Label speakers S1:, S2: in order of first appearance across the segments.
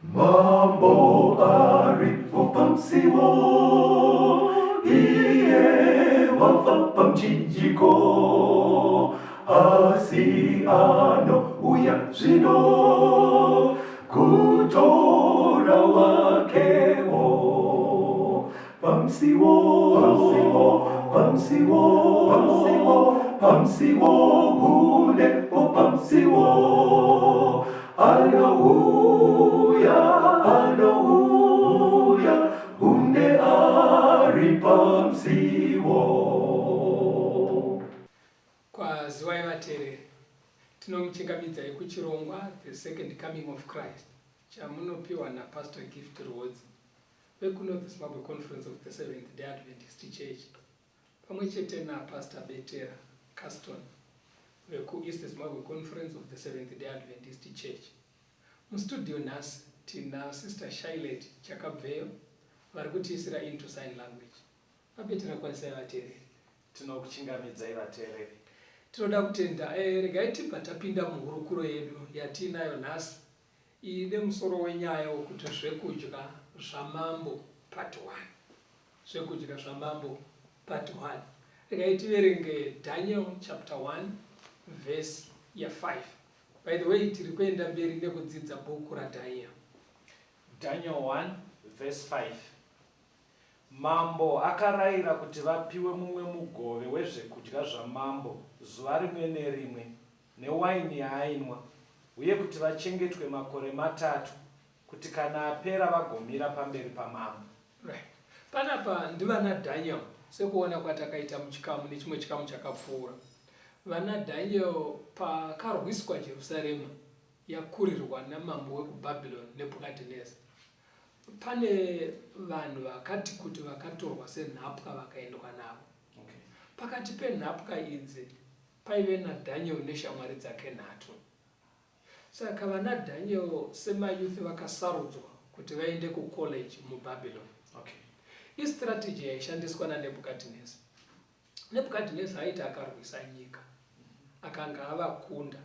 S1: Mambo aripo pamsiwo, iye wafapa mchinjiko, asiano uya zvino, kutora wakewo. Pamsiwo, ulepo pamsiwo, Hallelujah, unde ari pamsiwo.
S2: Kwaziwai vateereri, tinomuchingamidzai kuchirongwa The Second Coming of Christ chamunopiwa naPastor Gift Roads vekuno the Zimbabwe Conference of the Seventh-day Adventist Church pamwe chete naPastor Betera Caston veku-East Zimbabwe Conference of the Seventh-day Adventist Church. Mustudio nhasi tina Sister Charlotte Chakabveyo vari kutiisira into sign language. Vabetera kwanisai vateereri.
S3: Tinokuchingamidzai vateereri.
S2: Tinoda kutenda regai tibva tapinda muhurukuro yedu yatinayo nhasi ine musoro wenyaya wokuti zvekudya zvamambo part 1. Zvekudya zvamambo part 1. Regai tiverenge Daniel chapter 1 verse ya 5. By the way, tiri kuenda mberi nekudzidza bhuku raDaniel.
S3: Daniel 1 verse 5. Mambo akarayira kuti vapiwe mumwe mugove wezvekudya zvamambo zuva rimwe nerimwe newaini yaainwa, uye kuti vachengetwe makore 3 kuti kana apera vagomira pamberi pamambo.
S2: Right. Panapa ndivana Daniel sekuona kwatakaita muchikamu nechimwe chikamu chakapfuura. Vana Daniel pakarwiswa Jerusalema yakurirwa namambo wekuBhabhironi Nebhukadhineza. Pane vanhu vakati kuti vakatorwa senhapwa vakaendwa navo.
S3: Okay.
S2: Pakati penhapwa idzi paive naDaniel neshamwari dzake 3. Saka vana Daniel semayuthi vakasarudzwa kuti vaende kucollege muBhabhironi.
S3: Okay.
S2: Istrategy yaishandiswa naNebhukadhineza. Nebhukadhineza aiti akarwisa nyika akanga avakunda,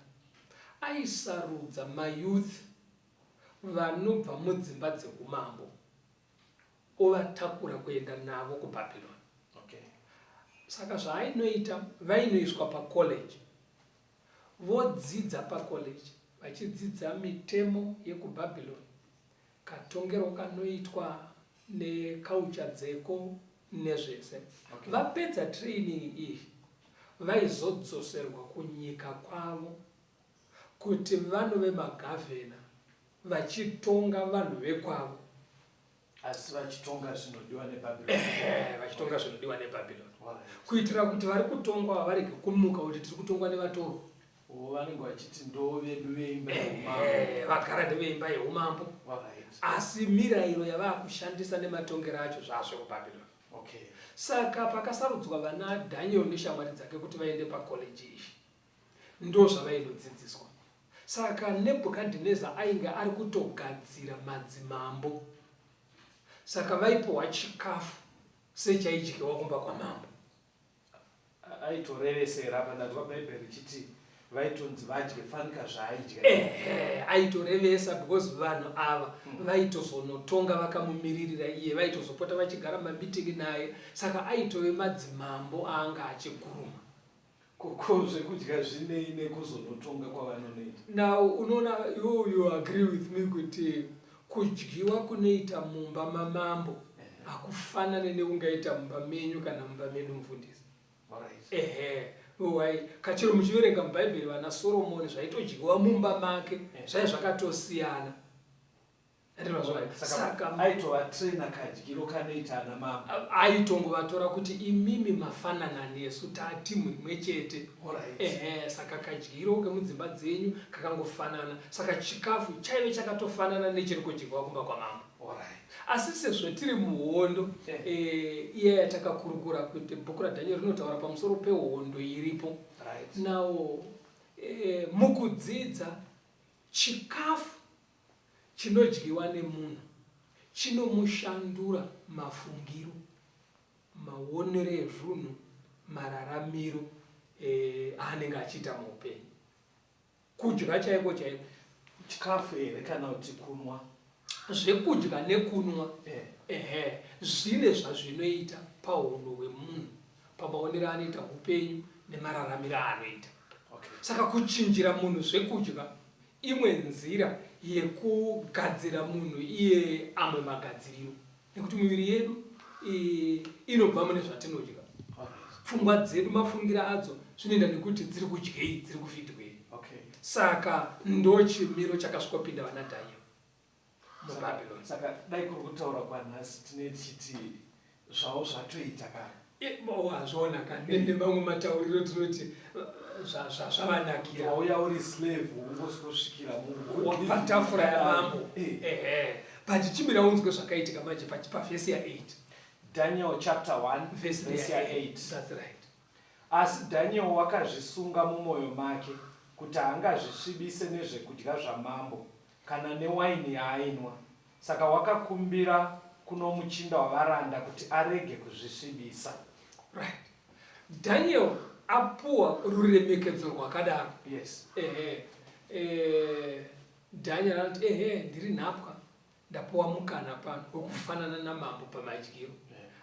S2: aisarudza mayuthi vanobva mudzimba dzeumambo ovatakura kuenda navo kuBhabhironi.
S3: Okay.
S2: Saka zvaainoita vainoiswa pacollege, vodzidza pacollege vachidzidza mitemo yekuBhabhironi, katongero kanoitwa neculture dzeko nezvese.
S3: Okay.
S2: Vapedza training iyi vaizodzoserwa kunyika kwavo kuti vanove magavhena vachitonga vanhu vekwavo.
S3: Asi vachitonga zvinodiwa neBhabhironi.
S2: Vachitonga zvinodiwa neBhabhironi.
S3: Right.
S2: Kuitira kuti vari kutongwa varege kumuka kuti tiri kutongwa nevatorwa.
S3: Vanenge vachiti ndo vedu veimba yeumambo.
S2: Vagara ndeveimba yeumambo.
S3: Right.
S2: Asi mirayiro yavakushandisa nematongero acho zvazvo kuBhabhironi.
S3: Okay.
S2: Saka pakasarudzwa vana Daniel neshamwari dzake kuti vaende pacollege iyi, ndo zvavainodzidziswa. Saka Nebhukadhineza ainge ari kutogadzira madzimambo, saka vaipiwa chikafu sechaidyiwa kumba kwamambo.
S3: Aitorevesera pana paBhaibheri chiti vaitonzi vadye fanika zvaaidya.
S2: Aitorevesa because vanhu ava vaitozonotonga vakamumiririra iye, vaitozopota vachigara mamitingi naye, saka aitove madzimambo aanga achiguruma.
S3: Koko zvekudya zvinei nekuzonotonga kwavanonoita.
S2: Now unoona you agree with me kuti kudyiwa kunoita mumba mamambo hakufanane neungaita mumba menyu kana mumba medu mufundisi. Kachiro muchiverenga muBhaibheri vana Soromoni zvaitodyiwa mumba make zvai zvakatosiyana.
S3: Saka aitovatraina kadyiro kanoita namambo.
S2: Aitongovatora kuti imimi mafanana nesu taatimu imwe chete. Saka kadyiro kemudzimba dzenyu kakangofanana, saka chikafu chaive chakatofanana nechiri kudyiwa kumba kwamambo. Asi sezvo tiri muhondo, iye yatakakurukura kuti bhuku raDhanieri rinotaura pamusoro pehondo iripo. Now mukudzidza chikafu chinodyiwa nemunhu chinomushandura mafungiro, maonero ezvunhu, mararamiro aanenge achiita muupenyu. Kudya chaiko chaiko.
S3: Chikafu here kana kuti kunwa.
S2: zvekudya nekunwa zvine zvazvinoita pauno hwemunhu, pamaonero anoita upenyu nemararamiro anoita. Saka kuchinjira munhu zvekudya imwe nzira yekugadzira munhu iye amwe magadziriro, nekuti miviri yedu inobva mune zvatinodya. Pfungwa dzedu mafungira adzo zvinoenda nekuti dziri kudyei, dziri kufitwei. Saka ndo chimiro chakasvikopinda vana Dhanieri muBhabhironi.
S3: Saka dai kuri kutaura kwanhasi tine tichiti zvavo zvatoita kana
S2: hazvona kanene mamwe matauriro tinoti zvavanakira.
S3: wauya uri slave ungosvosvikira
S2: patafura yamambo. But chimira unzwe zvakaitika manje pavhesi ya8.
S3: Daniel chapter 1
S2: Verse
S3: verse ya 8.
S2: That's right.
S3: Asi Daniel wakazvisunga mumwoyo make kuti haangazvisvibise nezvekudya zvamambo kana newaini yaainwa. Saka wakakumbira kuno muchinda wavaranda kuti arege kuzvisvibisa.
S2: Right. Daniel apuwa ruremekedzo rwakadaro.
S3: Yes.
S2: Daniel anoti ndiri nhapwa ndapuwa mukana pano wekufanana namambo pamadyiro.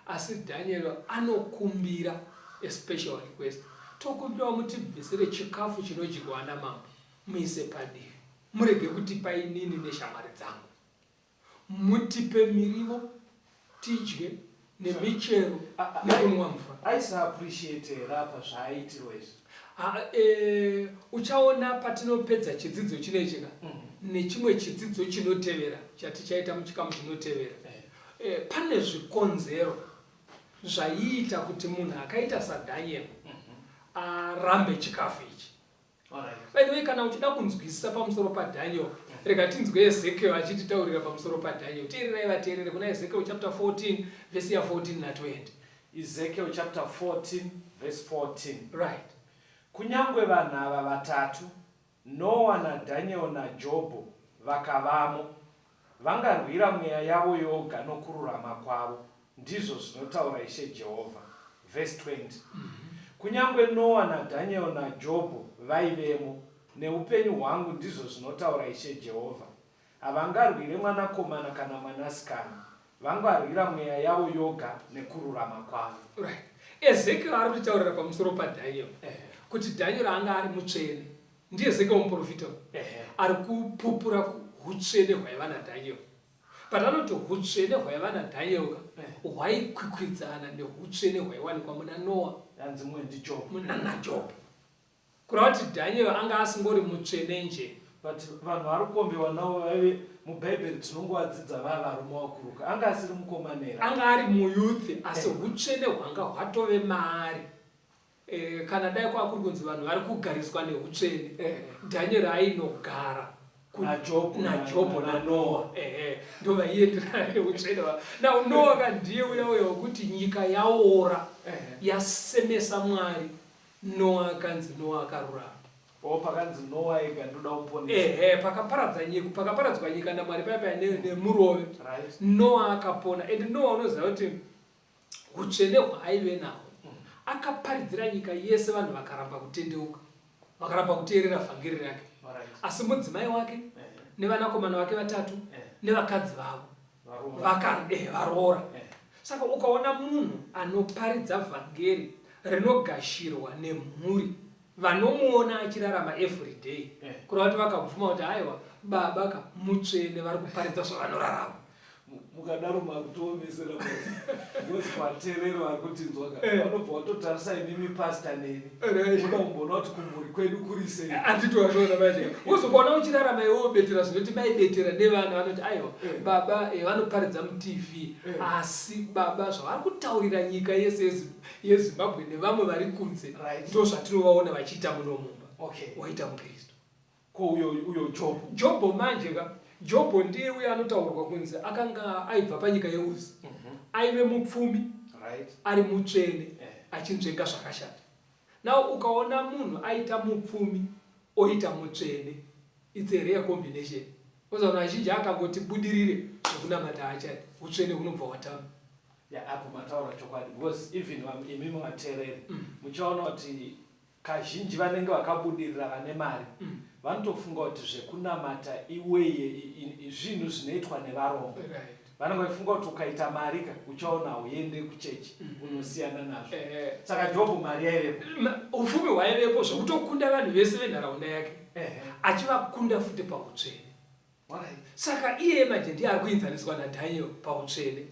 S2: Asi Daniel anokumbira a special request. Tokumbira mutibvisire chikafu chinodyiwa namambo muise padivi, murege kutipa inini neshamwari dzangu, mutipe mirivo tidye nemichero nekunwa mvura.
S3: Aisa appreciate rapa zvaitirwa izvi.
S2: Uchaona patinopedza chidzidzo chinechika nechimwe chidzidzo chinotevera chatichaita muchikamu chinotevera, pane zvikonzero zvaiita kuti munhu akaita saDaniel arambe chikafu ichi. By the way, kana uchida kunzwisisa pamusoro paDaniel, rega tinzwe Ezekiel achititaurira pamusoro paDaniel. Teererai vateerere kuna Ezekiel chapter 14 verse ya 14 na 20.
S3: Ezekiel chapter 14 verse 14.
S2: Right.
S3: Kunyangwe vanhu ava vatatu, Noa naDaniel naJobho vakavamo, vangarwira mweya yavo yoga nokururama kwavo, ndizvo zvinotaura Ishe Jehovha. Verse 20. Kunyangwe Noa naDaniel naJobho vaivemo, neupenyu hwangu ndizvo zvinotaura Ishe Jehovha, havangarwire mwanakomana kana mwanasikana, vangarwira mweya yavo yoga nekururama kwavo.
S2: Right. Ezekiel ari kutaurira pamusoro paDaniel kuti Daniel anga ari mutsvene. Ndiye Ezekiel muprofita ari kupupura utsvene hwaiva naDaniel. Patanoti utsvene hwaiva naDaniel hwaikwikwidzana neutsvene hwaiwanikwa muna Noa
S3: yanzi mwe ndiJobho
S2: muna naJobho. Kureva kuti Daniel anga asingori mutsvene nje.
S3: But vanhu vari kukombewa navo vaive muBhaibheri tinongovadzidza vavarume vakuruka. Anga asiri mukomanera,
S2: anga ari muyuthi, asi utsvene hwanga hwatove maari. Kana dai kwakuri kunzi vanhu vari kugariswa neutsvene, Daniel ainogara naJobho naNoa. Ndo vaienderana neutsvene hwavo. Now Noa ndiye uya wekuti nyika yaora yasemesa Mwari. Noa akanzi Noa akarurama.
S3: pakanzi Noa ega ndoda kuponesa.
S2: Pakaparadzwa nyika naMwari paya nemurove.
S3: Right.
S2: Noa akapona. And Noa unoziva kuti utsvene hwaaive nahwo akaparidzira nyika yese, vanhu vakaramba kutendeuka, vakaramba kuteerera vhangeri rake. Asi mudzimai wake nevanakomana vake vatatu nevakadzi vavo varoora. Saka ukaona munhu anoparidza vhangeri rinogashirwa nemhuri, vanomuona achirarama every day, kureva kuti vakabvuma kuti aiwa baba ka mutsvene vari kuparidza zvavanorarama.
S3: Mukadaro makutoomesera ngozi kwaterero vari kutinzwaka vanobva watotarisa inimi pasta neni unoda kumbona kuti kumhuri kwedu kuri sei.
S2: Anditi wazviona manje uzokuona uchirarama iwewo betera zvinoti maibetera nevana vanoti aiwa baba vanoparidza muTV, asi baba zvavari kutaurira nyika yese yeZimbabwe nevamwe vari kunze ndo zvatinovaona vachiita muno mumba. Waita muKristu
S3: ko uyo
S2: Jobho manje ka Jobho ndiye uya anotaurwa kunzi akanga aibva panyika yeUzi, aive mupfumi, ari mutsvene, achinzvenga zvakashata. Now ukaona munhu aita mupfumi oita mutsvene, it's a rare combination. Uzaona azhinji akangoti budirire nokunamata achati utsvene hunobva watama.
S3: Apo mataura chokwadi, because even imimi vateereri muchaona kuti kazhinji vanenge vakabudirira vane mari vanotofunga kuti zvekunamata iweye zvinhu zvinoitwa nevarombo. Vanenge vachifunga kuti ukaita mari uchaona uende kuchechi unosiyana nazvo. Saka Jobho mari yaivepo,
S2: ufumi hwaivepo zvokutokunda vanhu vese venharaunda yake achivakunda futi pautsvene. Saka iye manje ndiye ari kuinzaniswa naDhaniel pautsvene.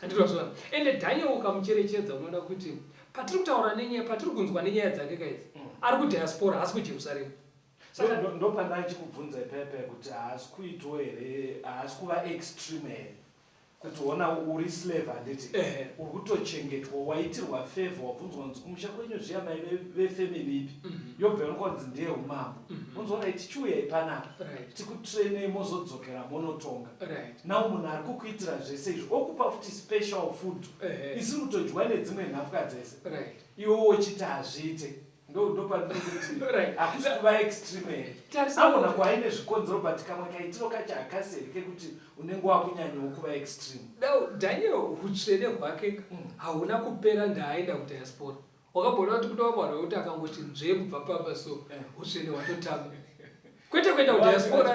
S2: Anditozvona. Ende Daniel ukamucherechedza unoda kuti patiri kutaura nenyaya, patiri kunzwa nenyaya dzake kaidzi, ari kudiaspora, haasi kuJerusarema.
S3: Saka ndopanda chikubvunza ipepe kuti haasi kuitwa here, haasi kuva extreme here. Kuti wona uri slave handiti, uri kutochengetwa, waitirwa favor, wabvunzwa kunzi kumusha kwenyu zviya mai vefamily ipi, yobva unonzi ndiye umambo. Unzwa right, chiuyai panapa, tikutrainei mozodzokera monotonga. Nawo munhu ari kukuitira zvese izvi, okupa futi special food, isi kutodya nedzimwe nhapwa dzese. Iwe wochiti hazviite. Hakusi kuva extreme. Amona kwaine zvikonzero but kamwe kaitiro kacho hakaseri kekuti unenge wakunyanyawo kuva extreme.
S2: Daniel utsvene hwake hauna kupera ndaaenda kudiaspora. Wakabona kuti kutovabarwa kuti akangoti nzve kubva pamba so utsvene hwatotama. Kwete kuenda kudiaspora,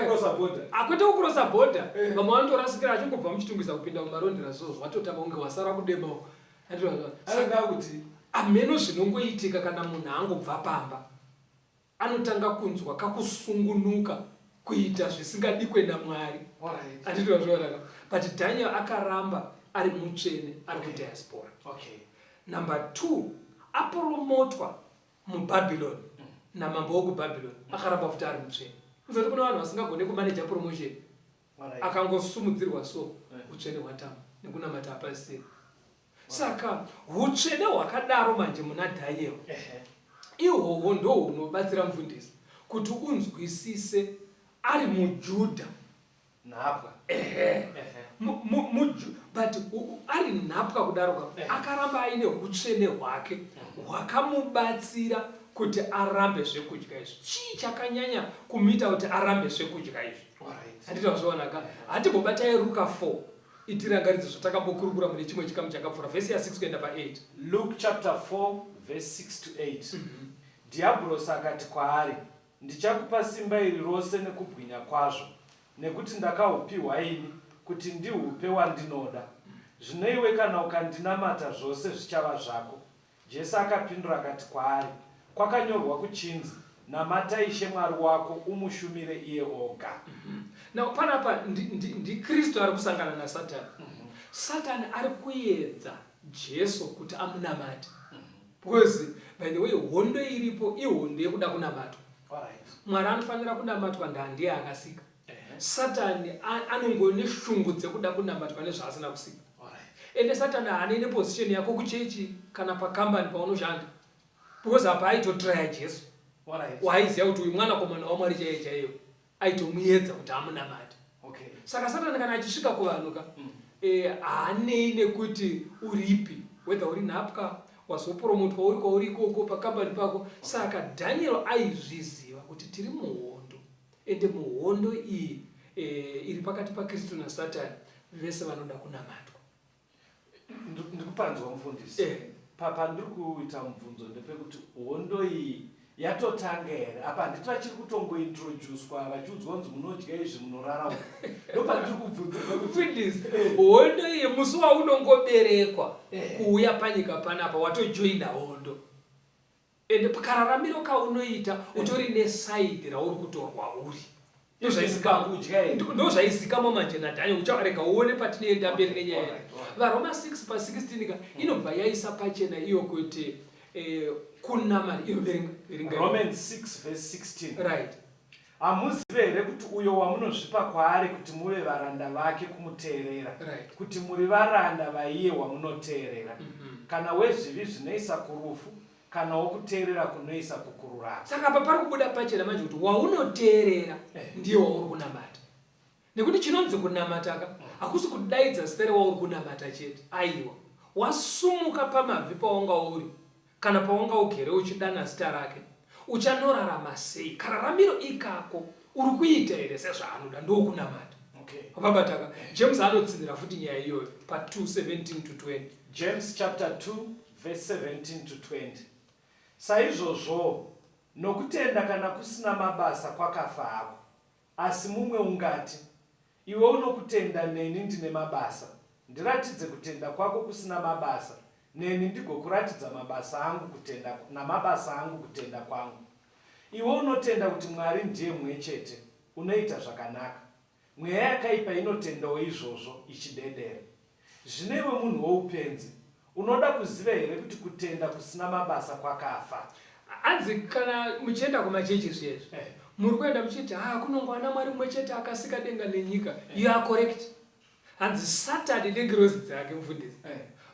S2: kwete kucrossa border. Vamwe vanotorasikira achingobva muchitungisa kupinda mumarondera so watotama kunge wasara kudemawo.
S3: Saka kuti
S2: ameno zvinongoitika kana munhu angobva pamba anotanga kunzwa kakusungunuka kuita zvisingadikwe naMwari. Anditozvona. But Daniel akaramba ari mutsvene, ari kudiaspora. Number 2, aporomotwa muBhabhironi namambo wokuBhabhironi, akaramba futi ari mutsvene. Kuzoti kuna vanhu vasingagone kumaneja promotion, akangosumudzirwa so utsvene hwatama nekunamata hapasisiri. Saka utsvene hwakadaro manje muna Daniel ihwohwo ndo hunobatsira mufundisi kuti unzwisise ari muJudha
S3: nhapwa.
S2: But ari nhapwa kudaro akaramba aine utsvene hwake hwakamubatsira kuti arambe zvekudya izvi. Chii chakanyanya kumita kuti arambe zvekudya izvi? Handitozvionaka. Hatimbobatai Luka 4 itirangaridze zvatakambokurukura mune chimwe chikamu chakapfuura vhesi ya6 kuenda pa8.
S3: Luke chapter 4 verse 6 to 8. Diabhorosi akati kwaari, ndichakupa simba iri rose nekubwinya kwazvo, nekuti ndakahupiwa ini kuti ndihupe wandinoda. Zvino iwe kana ukandinamata zvose zvichava zvako. Jesu akapindura akati kwaari, kwakanyorwa kuchinzi, namata Ishe Mwari wako umushumire iye oga.
S2: Now panapa ndi Kristu ari kusangana na Satani. Satani ari kuedza Jesu kuti amunamate. Because by the way hondo iripo ihondo yekuda kunamatwa. Mwari anofanira kunamatwa ndiye akasika. Satani anongone shungu dzekuda kunamatwa nezvaasina kusika. Ende Satani haane position yako kuchechi kana pakambani paunoshanda. Because apa aitotraya Jesu. Waiziya kuti uyu mwana komana waMwari chaiye aitomuedza kuti amunamate. Saka Satani kana achisvika kuvanhu haanei nekuti uripi, whether uri nhapwa wazopromotwa uri kwauri ikoko pakambani pako. Saka Daniel aizviziva kuti tiri muhondo, ende muhondo iyi iri pakati paKristu naSatani, vese vanoda kunamatwa.
S3: Ndikupanzwa mufundisi. Papa ndiri kuita mubvunzo ndepekuti hondo iyi yatotanga here, apa handiti vachiri kutongointroducwa vachiudzwa kunzi munodya izvi munorara. Ndopandiri kubvunza
S2: mufundisi, hondo iyi musi waunongoberekwa kuuya panyika panapa watojoina hondo. Ende kararamiro kaunoita utori nesaidi rauri kutorwa uri. Ndo zvaizikamo manje naDhaniel uchavarega uone patinoenda mberi nenyaya. VaRoma 6 pa16 inobva yaisa pachena iyo kuti kunamata
S3: Romans 6 verse 16.
S2: Right.
S3: Hamuzive here kuti uyo wamunozvipa kwaari kuti muve varanda vake kumuteerera, kuti muri varanda vaiye wamunoteerera, kana wezvivi zvinoisa kurufu, kana wokuteerera kunoisa kukururama.
S2: Saka apa pari kubuda pachena manje kuti waunoteerera ndiye wauri kunamata. Nekuti chinonzi kunamataka hakusi kudaidza zita rewauri kunamata chete. Aiwa, wasumuka pamabvi paunga uri kana paunga ugere uchidana zita rake, uchanorarama sei? Kararamiro ikako uri kuita here sezvaanoda ndokunamata. Pabataka James anotsindira futi nyaya iyoyo pa 2:17 to 20.
S3: James chapter 2 verse 17 to 20. Saizvozvo Nokutenda kana kusina mabasa kwakafa hako. Asi mumwe ungati, iwe unokutenda neni ndine mabasa. Ndiratidze kutenda kwako kusina mabasa. Neni ndigokuratidza mabasa angu kutenda namabasa angu kutenda kwangu. Iwe unotenda kuti Mwari ndiye mumwe chete, unoita zvakanaka. Mweya yakaipa inotendawo izvozvo ichidedera. Zvinewe munhu woupenzi, unoda kuziva here kuti kutenda kusina mabasa kwakafa?
S2: Hanzi kana muchienda kumachechi zviyezvo muri kuenda muchiti kunongwana Mwari mumwe chete akasika denga nenyika. You are correct. Hanzi Satani nengirozi dzake mufundisi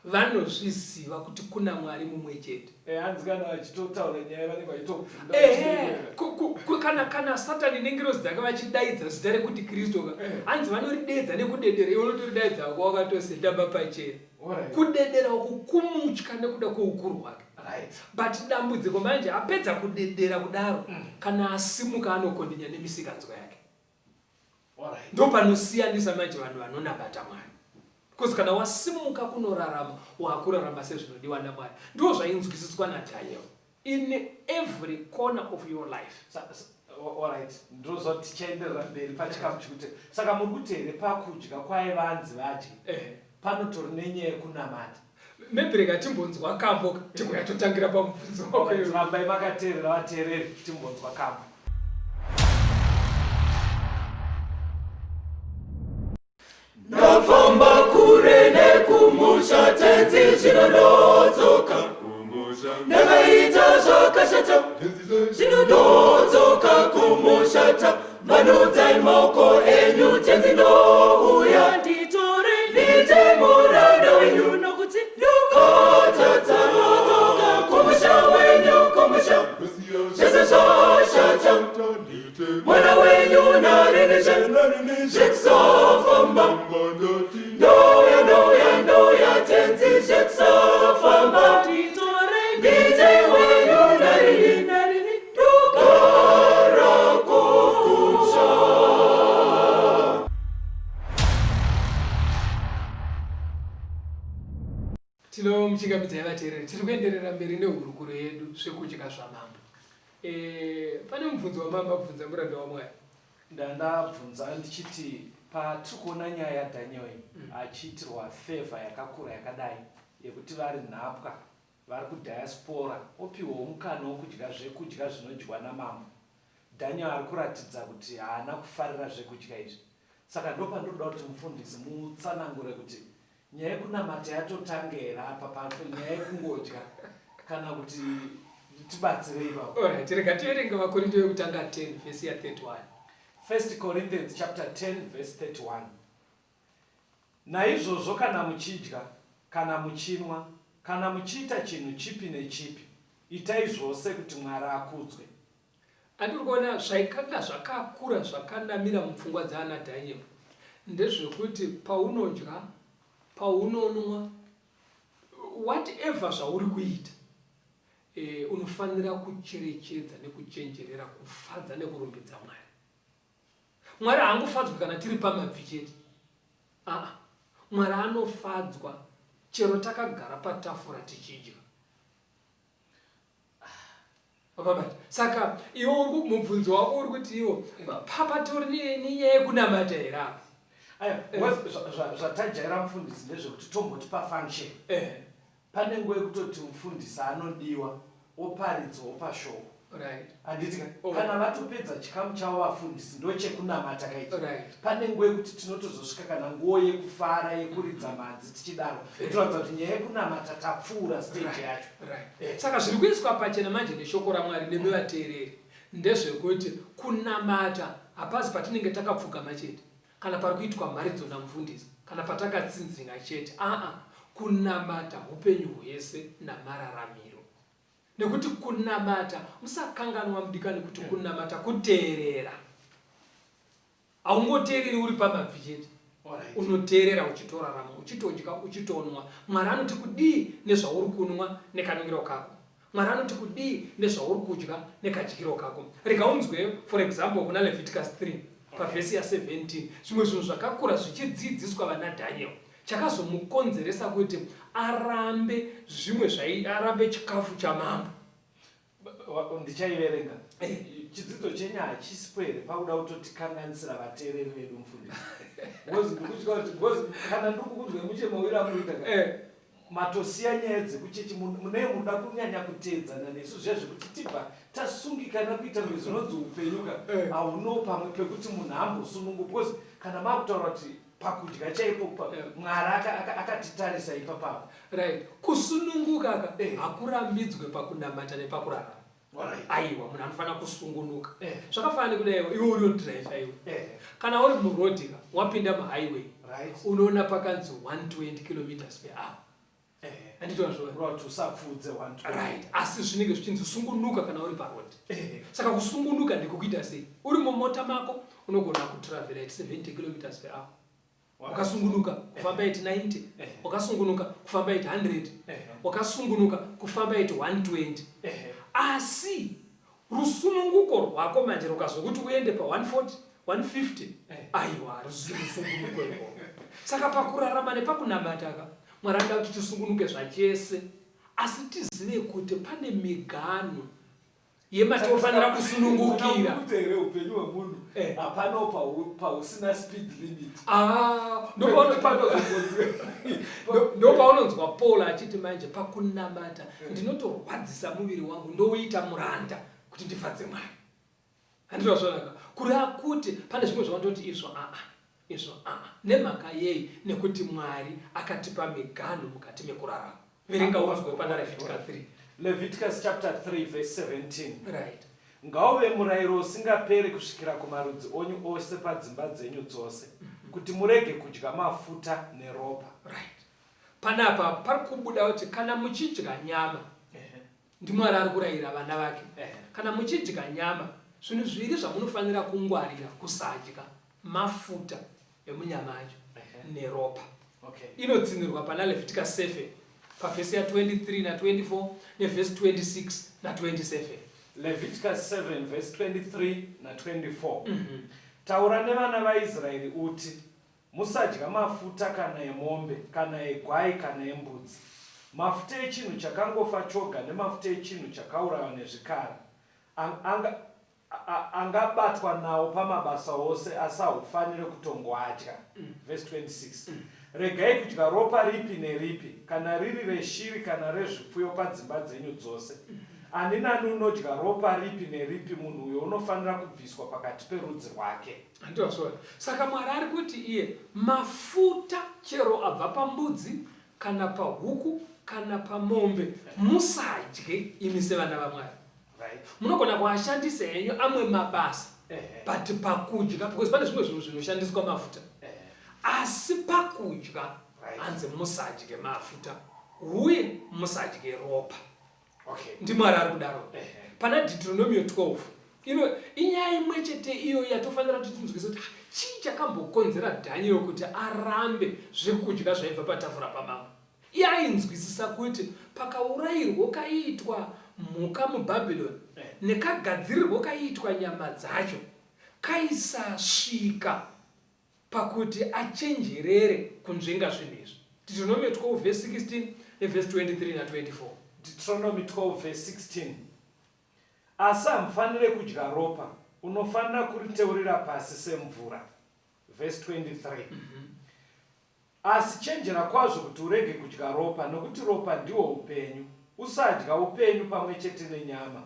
S2: vanozviziva kuti kuna Mwari mumwe chete.
S3: Hanzi kana vachitotaura nyaya vanenge vachitokufunda.
S2: Kana Satani nengirozi dzake vachidaidza zita rekuti Kristu hanzi vanoridaidza nekudedera. Iwe unotoridaidza wako wakatosendamba pachena. Kudedera uku kumutya nekuda kweukuru hwake. But dambudziko manje apedza kudedera kudaro kana asimuka anokondinya nemisikanzwa yake. Ndo panosiyanisa manje vanhu vanonabata Mwari. Because kana wasimuka kunorarama wakurarama sezvinodiwa naMwari. Ndo zvainzwisiswa naDaniel. In every corner of your life.
S3: Alright, ndozva tichaenderera mberi pachikamu chikuti saka muri kuti here pakudya kwaivanzi vadye panotori nenyaya yekunamata.
S2: Maybe rega timbonzwa kambo tikuya totangira pamubvunzo wako.
S3: Rambai makateerera vateereri timbonzwa kambo.
S1: Ndafamba kure nekumusha tenzi zvinodzoka. Ndakaita zvakashata zvinodzoka kumushata. Manudzai maoko enyu tenzi nouya nditore ndite muranda wenyu nokuti ndakatadza ndodzoka kumusha wenyu kumusha zvese zvashata. Mwana wenyu narinizve zvekusafamba ndoya tenzi zvekusafamba nditore ndite wenyu narini ndogara kumusha.
S2: Tinomuchingamidza yavateereri tiri kuenderera mberi nehurukuro yedu zvekudya zvamambo. Pane mubvunzo wamamba kubvunza muranda waMwari.
S3: Ndandabvunza ndichiti patiri kuona nyaya yaDaniel achiitirwa favor yakakura yakadai yekuti vari nhapwa vari kudiaspora opiwawo mukana wokudya zvekudya zvinodyiwa namambo. Daniel ari kuratidza kuti haana kufarira zvekudya izvi. Saka ndo pandoda kuti mufundisi mutsanangure kuti nyaya yekunamata yatotangera apa papo nyaya yekungodya kana kuti tibatsirei ipapo.
S2: Alright, rega tiverenge vakorinto yekutanga 10 vhesi ya 31.
S3: 1 Corinthians chapter 10 verse 31. Naizvozvo kana muchidya, kana muchinwa, kana muchiita chinhu chipi nechipi, itai zvose kuti Mwari akudzwe.
S2: Andiri kuona zvaikanga zvakakura zvakanamira mupfungwa dzaana Daniel ndezvekuti paunodya, paunonwa, whatever zvauri kuita unofanira kucherechedza nekuchenjerera kufadza nekurumbidza Mwari. Mwari haangofadzwa kana tiri pamabvi chete. Mwari anofadzwa chero takagara patafura tichidya. Saka iwe mubvunzo wako uri kuti iwo papatori nenyaya yekunamata here apa.
S3: Zvatajaira mufundisi ndezvekuti tomboti pafunction pane nguva yekutoti mufundisi anodiwa oparidzwawo pashoko. Handiti kana vatopedza chikamu chavo vafundisi ndochekunamata kaiti. Pane nguva yekuti tinotozosvika kana nguva yekufara yekuridza madzi tichidaro toratidza kuti nyaya yekunamata tapfuura stage yacho.
S2: Saka zviri kuiswa pachena manje neshoko raMwari nebevateereri ndezvekuti kunamata hapazi patinenge takapfugama chete kana pari kuitwa mharidzo namufundisi kana patakatsinzinga chete. Kunamata upenyu hwese namararamiro. Nekuti kunamata musakanganwa mudikani kuti kunamata kuteerera. Haungoteereri uri pamabvi chete. Unoteerera uchitorarama, uchitodya, uchitonwa. Mwari anoti kudii nezvauri kunwa nekanwiro kako. Mwari anoti kudii nezvauri kudya nekadyiro kako. Rega unzwe for example kuna Leviticus 3 pavhesi ya 17 zvimwe zvinhu zvakakura zvichidzidziswa vana Daniel. Chakazomukonzeresa kuti arambe zvimwe arambe chikafu chamambo.
S3: ndichaiverenga chidzidzo chenyu hachisipere pakuda kutotikanganisira vateereri vedu mufundisi kana ndikukunzwai muchemawira muita matosiya nyaya dzekuchechi munei muda kunyanya kuteedzana nesu zvezvekuti tibva tasungikana kuita zvinonzi upenyuka hauno pamwe pekuti munhu ambosunungu because kana makutaura kuti pakudya chaipo mwari akatitarisa ipapapo
S2: right kusununguka ka hakurambidzwe pakunamata nepakurarama aiwa munhu anofanira kusungunuka zvakafanana kudaiwa iwe uri driver iwe kana uri murodika wapinda muhighway unoona pakanzi 120 km/h
S3: usapfudze
S2: right asi zvinenge zvichinzi sungunuka kana uri parodi saka kusungunuka ndikukuita sei uri mumota mako unogona kutravela 70 km/h wakasungunuka kufamba 90 wakasungunuka kufamba 100 wakasungunuka kufamba 120 asi rusununguko rwako manje rukazokuti uende pa 140 150 aiwa rusununguko rwako saka pakurarama nepakunamataka Mwari anoda kuti tisungunuke zvachese asi tizive kuti pane migano yematofanira kusunungukira
S3: kutere upenyu hwemunhu hapano pausina speed limit
S2: ndopaunonzwa Paul achiti manje pakunamata ndinotorwadzisa muviri wangu ndouita muranda kuti ndifadze Mwari handizvazvanaka kureva kuti pane zvimwe zvavandoti izvo nemhaka yei nekuti Mwari akatipa migano mukati mekurarama verenga uzwe pana
S3: Leviticus chapter 3 verse 17
S2: right
S3: ngauve murayiro usingaperi kusvikira kumarudzi onyu ose padzimba dzenyu dzose kuti murege kudya mafuta neropa
S2: right panapa pari kubuda kuti kana muchidya nyama ndiMwari ari kurayira vana vake kana muchidya nyama zvinhu zviviri zvamunofanira kungwarira kusadya mafuta emunyama yacho neropa inotsinirwa pana Leviticus 7 pavhesi ya 23 na 24 nevhesi 26 na 27
S3: Leviticus 7 verse 23 na 24 taura nevana vaIsraeri uti musadya mafuta kana emombe kana egwai kana embudzi mafuta echinhu chakangofa choga nemafuta echinhu chakaurawa nezvikara angabatwa nawo pamabasa ose asahufanire kutongoadya verse 26 regai kudya ropa ripi neripi kana riri reshiri kana rezvipfuyo padzimba dzenyu dzose ani nani unodya ropa ripi neripi munhu uyo unofanira kubviswa pakati perudzi rwake
S2: saka Mwari ari kuti iye mafuta chero abva pambudzi kana pahuku kana pamombe musadye imi sevana vaMwari munogona kuashandisa henyu amwe mabasa but pakudya because pane zvimwe zvinhu zvinoshandiswa mafuta asi pakudya hanzi musadye mafuta uye musadye ropa ndiMwari ari kudaro pana Deuteronomy 12 inyaya imwe chete iyo yatofanira kuti tinzwise kuti chii chakambokonzera Dhanieri kuti arambe zvekudya zvaibva patafura pamamwe iye ainzwisisa kuti pakaurayirwo kaitwa mhuka muBhabhironi nekagadzirirwo kaiitwa nyama dzacho kaisasvika pakuti achenjerere kunzvenga zvinhu izvi Deuteronomy 12 verse 16 nevhesi 23 na 24
S3: Deuteronomy 12 verse 16 asi hamufanire kudya ropa unofanira kuriteurira pasi semvura verse 23 asi chenjera kwazvo kuti urege kudya ropa nokuti ropa ndihwo upenyu usadya upenyu pamwe chete nenyama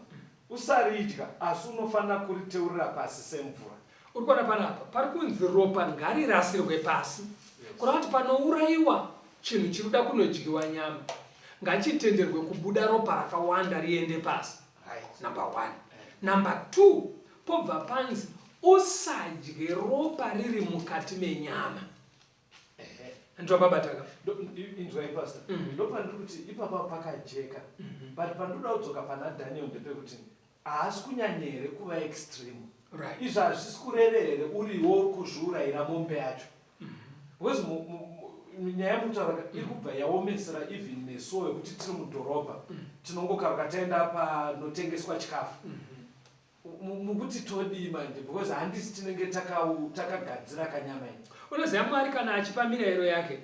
S3: usaridya asi unofanira kuriteurira pasi semvura
S2: uri kuona panapa pari kunzi ropa ngarirasirwe pasi kureva kuti panourayiwa chinhu chirikuda kunodyiwa nyama ngachitenderwe kubuda ropa rakawanda riende pasi number 1 number 2 pobva panzi usadye ropa riri mukati menyama ndinobabataka
S3: inzwai pastor ndopandiri kuti ipapa pakajeka but pandoda kudzoka pana Daniel ndepekuti haasi kunyanyere kuva extreme izvo hazvisi kureve here uriwo kuzviurayira mombe yacho because nyaya yemutaura iri kubva yaomesera even nesuwo yekuti tiri mudhorobha tinongokaruka taenda panotengeswa chikafu mukuti todii manje because handisi tinenge takagadzira kanyama idzi
S2: unoziva Mwari kana achipa mirayiro yake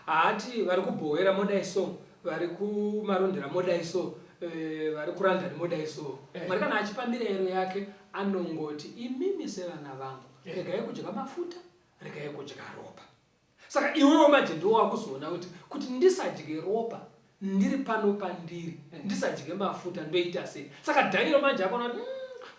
S2: haati vari kubhowera modai so vari kumarondera modai so vari kuranda nemodai so mwari kana achipa mirayiro yake anongoti imimi sevana vangu regai kudya mafuta regai kudya ropa. Saka iwewo manje ndiwo wakuzoona kuti ndisadye ropa ndiri pano pandiri ndisadye mafuta ndoita sei. Saka Dhanieri manje akaona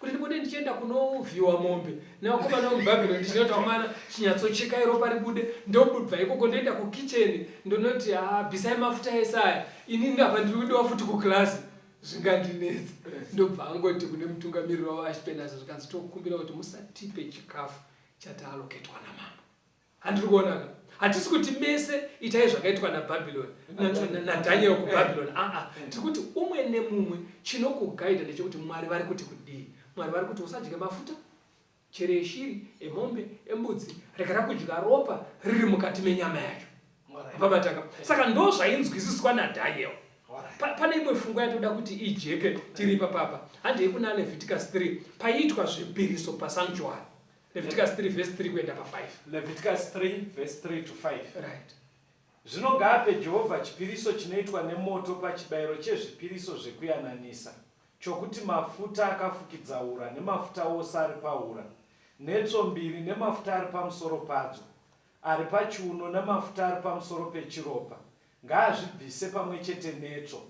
S2: kuti ndibude ndichienda kunovhiwa mombe nevakomana mubhabhironi ndichinoti mana chinyatsochekai ropa ribude ndobva ikoko ndoenda kukicheni ndonoti bvisai mafuta esaya ini ndabva ndiri kudiwa futi kuklasi zvingandinetsa. Ndobva angoti kune mutungamiriri wavo Ashpenazi zvikanzi tokukumbira kuti musatipe chikafu chataaloketwa namambo. Handiri kuonaka hatisi kuti mese itai zvakaitwa naBhabhironi naDhanieri kuBhabhironi. Tiri kuti umwe nemumwe chinokugaidha ndechekuti Mwari vari kuti kudii. Mwari vari kuti usadye mafuta chere eshiri emombe embudzi regera kudya ropa riri mukati menyama yacho pamataka. Saka ndo zvainzwisiswa naDhanieri. Pane imwe fungo yatoda kuti ijeke tiri papapa handei kuna Leviticus 3 paiitwa zvipiriso pasanctuary. Leviticus 3 verse 3 kuenda pa5.
S3: Leviticus 3 verse 3 to 5.
S2: Right.
S3: Zvino ngaape Jehovha chipiriso chinoitwa nemoto pachibayiro chezvipiriso zvekuyananisa chokuti mafuta akafukidza ura nemafuta ose ari paura netsvo mbiri nemafuta ari pamusoro padzo ari pachiuno nemafuta ari pamusoro pechiropa ngaazvibvise pamwe chete netsvo.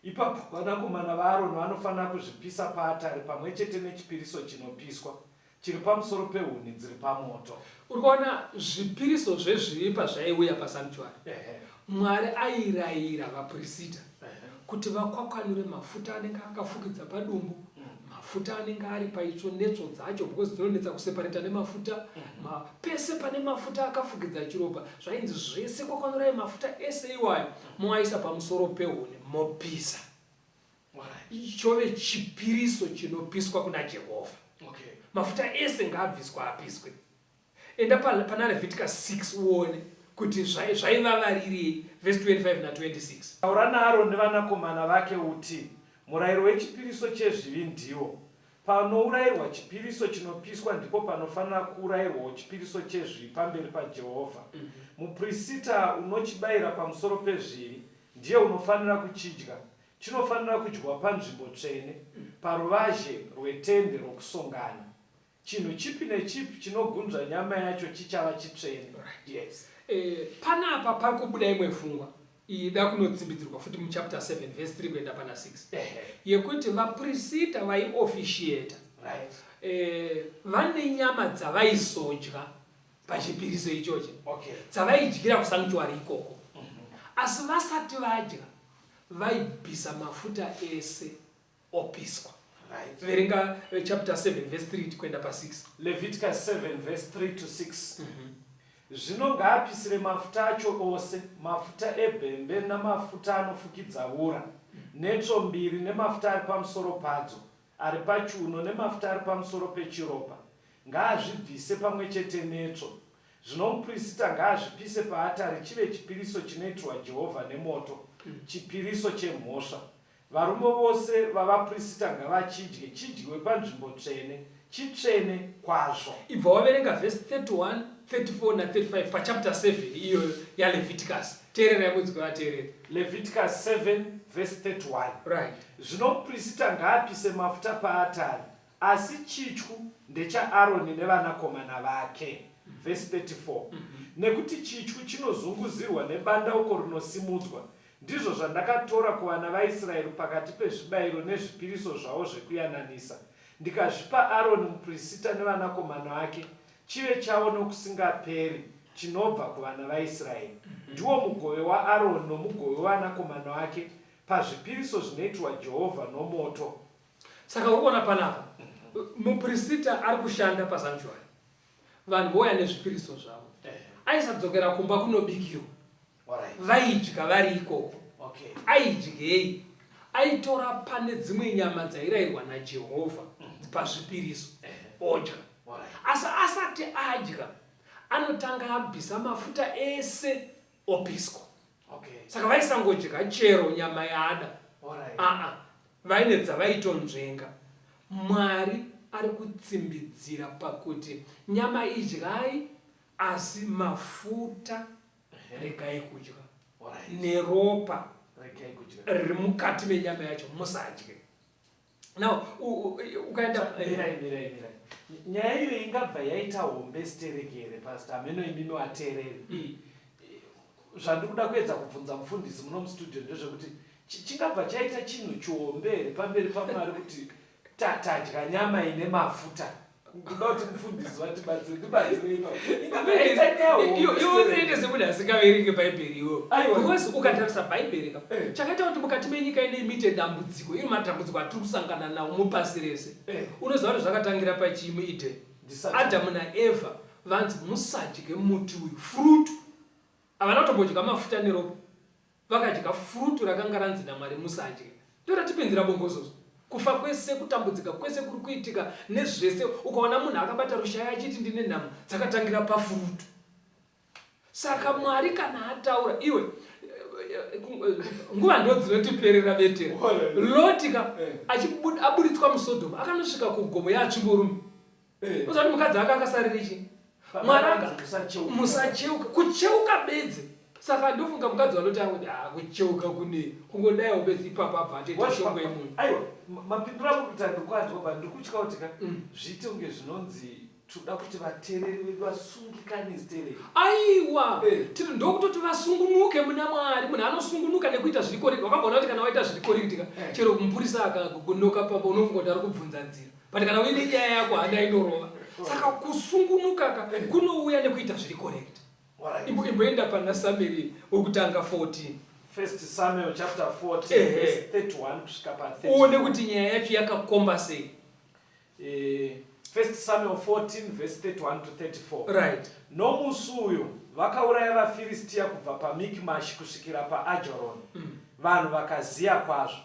S3: Ipapo vanakomana vaAroni vanofanira kuzvipisa paatari pamwe chete nechipiriso chinopiswa chiri pamusoro pehuni dziri pamoto.
S2: Uri kuona zvipiriso zvezvipa zvaiuya pasanctuary. Mwari airayira vaprista kuti vakwakwanure mafuta anenge akafukidza padumbu, mafuta anenge ari paitsvo netsvo dzacho because dzinonetsa kuseparata nemafuta, pese pane mafuta akafukidza chiropa zvainzi zvese kwakwanurai mafuta ese iwayo moaisa pamusoro pehuni mopisa. Chove chipiriso chinopiswa kuna Jehovha. Mafuta ese ngaabviswa apiswe. Enda pana Leviticus 6 uone kuti zvaivavariri verse 25 na 26.
S3: Taura naAroni nevanakomana vake uti murayiro wechipiriso chezvivi ndiwo panourayirwa chipiriso chinopiswa ndipo panofanira kuurayirwawo chipiriso chezvivi pamberi paJehovha. Muprista unochibayira pamusoro pezvivi ndiye unofanira kuchidya. Chinofanira kudywa panzvimbo tsvene paruvazhe rwetende rokusongana. Chinhu chipi nechipi chinogunzva nyama yacho chichava chitsvene. Yes.
S2: Panapa pari kubuda imwe pfungwa ida kunotsimbidzirwa futi muchapter 7 verse 3 kuenda pana 6 yekuti vaprista vaiofficiata vane nyama dzavaizodya pachipiriso ichocho dzavaidyira kusanctuary ikoko. Asi vasati vadya vaibvisa mafuta ese opiswa. Verenga chapter 7 verse 3 kuenda pa 6.
S3: Leviticus 7 verse 3 to 6. Zvino ngaapisire mafuta acho ose, mafuta ebhembe namafuta anofukidza ura, netsvo mbiri nemafuta ari pamusoro padzo, ari pachiuno nemafuta ari pamusoro pechiropa. Ngaazvibvise pamwe chete netsvo. Zvino muprista ngaazvipise paatari chive chipiriso chinoitirwa Jehovha nemoto, chipiriso chemhosva. Varume vose vavaprista ngavachidye, chidyiwe panzvimbo tsvene, chitsvene kwazvo.
S2: Ibva waverenga verse 31, 34 na 35 pachapter 7 iyo yaLeviticus. Teererai mudziko vateereri.
S3: Leviticus 7 verse 31.
S2: Right.
S3: Zvino muprista ngaapise mafuta paatari, asi chityu ndechaAroni nevanakomana vake. Verse 34. Nekuti chityu chinozunguzirwa nebandauko rinosimudzwa. Ndizvo zvandakatora kuvana vaIsraeri pakati pezvibayiro nezvipiriso zvavo zvekuyananisa. Ndikazvipa Aroni muprista nevanakomana vake, chive chavo nokusingaperi, chinobva kuvana vaIsraeri. Ndiwo mugove waAroni nomugove wavanakomana vake pazvipiriso zvinoitirwa Jehovha nomoto.
S2: Saka ukaona panapa, muprista ari kushanda pasanctuary. Vanhu vouya nezvipiriso zvavo. Aisadzokera kumba kunobikirwa. Vaidya vari ikoko. Aidyei? Aitora pane dzimwe nyama dzairayirwa naJehovha pazvipiriso odya. Asi asati adya anotanga abvisa mafuta ese opiswa. Saka vaisangodya chero nyama yaada. Vaine dzavaitonzvenga. Mwari ari kutsimbidzira pakuti nyama idyai asi mafuta regai kudya. Neropa riri mukati menyama yacho musadye. Now ukaenda
S3: mirai nyaya iyo ingabva yaita hombe siterekere pastor ameno imimi wateereri zvandikuda kuedza kubvunza mufundisi muno mustudio ndezvekuti chingabva chaita chinhu chihombere pamberi paMwari kuti tadya nyama ine mafuta. Kuda kuti mufundisi vatibatsire
S2: iwoende semunhu asingaverengi bhaibheri iwo. Because ukatarisa bhaibheri chakaita kuti mukati menyika ine imite dambudziko iri matambudziko atiri kusangana nawo mupasi rese. Unoziva kuti zvakatangira pachimwe Eden. Adamu naEvha vanzi musadye muti uyu fruit. Havana kutombodya mafuta neropa. Vakadya fruit rakanga ranzi naMwari musadye. Ndoratipinzira bongozozo. Kufa kwese kutambudzika kwese kuri kuitika nezvese ukaona munhu akabata rushaya achiti ndine nhamo dzakatangira pafurutu. Saka Mwari kana ataura iwe nguva ndo dzinotiperera betera. Lotika aburitswa muSodoma akanosvika kugomo yaachimborume. Uzati mukadzi akasaririchi Mwari musacheuka kucheuka bedzi. Saka ndofunga mukadzi wanoti kuti kucheuka kune kungodaiwo bedzi ipapa abva atete shongwe yemunhu.
S3: Aiwa mapindura kuti ndikwanzwa ba ndikutya kuti zviite unge zvinonzi toda kuti vateereri vedu vasungikane zitereri.
S2: Aiwa tiri ndokutoti vasungunuke muna Mwari. Munhu anosungunuka nekuita zviri correct. Wakambona kuti kana waita zviri correct chero kumupurisa akakugonoka papa unofunga kuti ari kubvunza nzira. But kana uine nyaya yako handa indorova. Saka kusungunuka kunouya nekuita zviri correct. Imboenda pana Samuel wokutanga 14.
S3: 1 Samuel chapter 14 verse 31 kusvika pa 34.
S2: Uone kuti nyaya yacho yakakomba sei.
S3: 1 Samuel 14 verse 31 to 34.
S2: Right.
S3: Nomusi uyo vakauraya vaFiristia kubva paMikimashi kusvikira paAjaroni. Vanhu vakaziya kwazvo.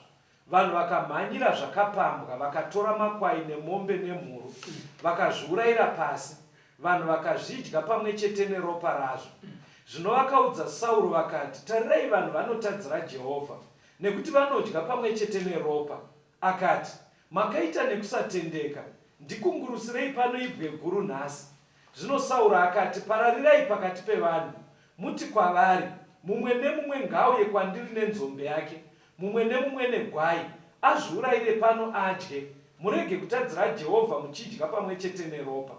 S3: Vanhu vakamhanyira zvakapambwa vakatora makwai nemombe nemhuru vakazviurayira pasi. Vanhu vakazvidya pamwe chete neropa razvo. Zvino vakaudza Sauro vakati, tarirai vanhu vanotadzira Jehovha nekuti vanodya pamwe chete neropa. Akati, makaita nekusatendeka, ndikungurusirei pano ibwe guru nhasi. Zvino Sauro akati, pararirai pakati pevanhu, muti kwavari, mumwe nemumwe ngauye kwandiri nenzombe yake, mumwe nemumwe negwai, azviurayire pano adye. Murege kutadzira Jehovha muchidya pamwe chete neropa.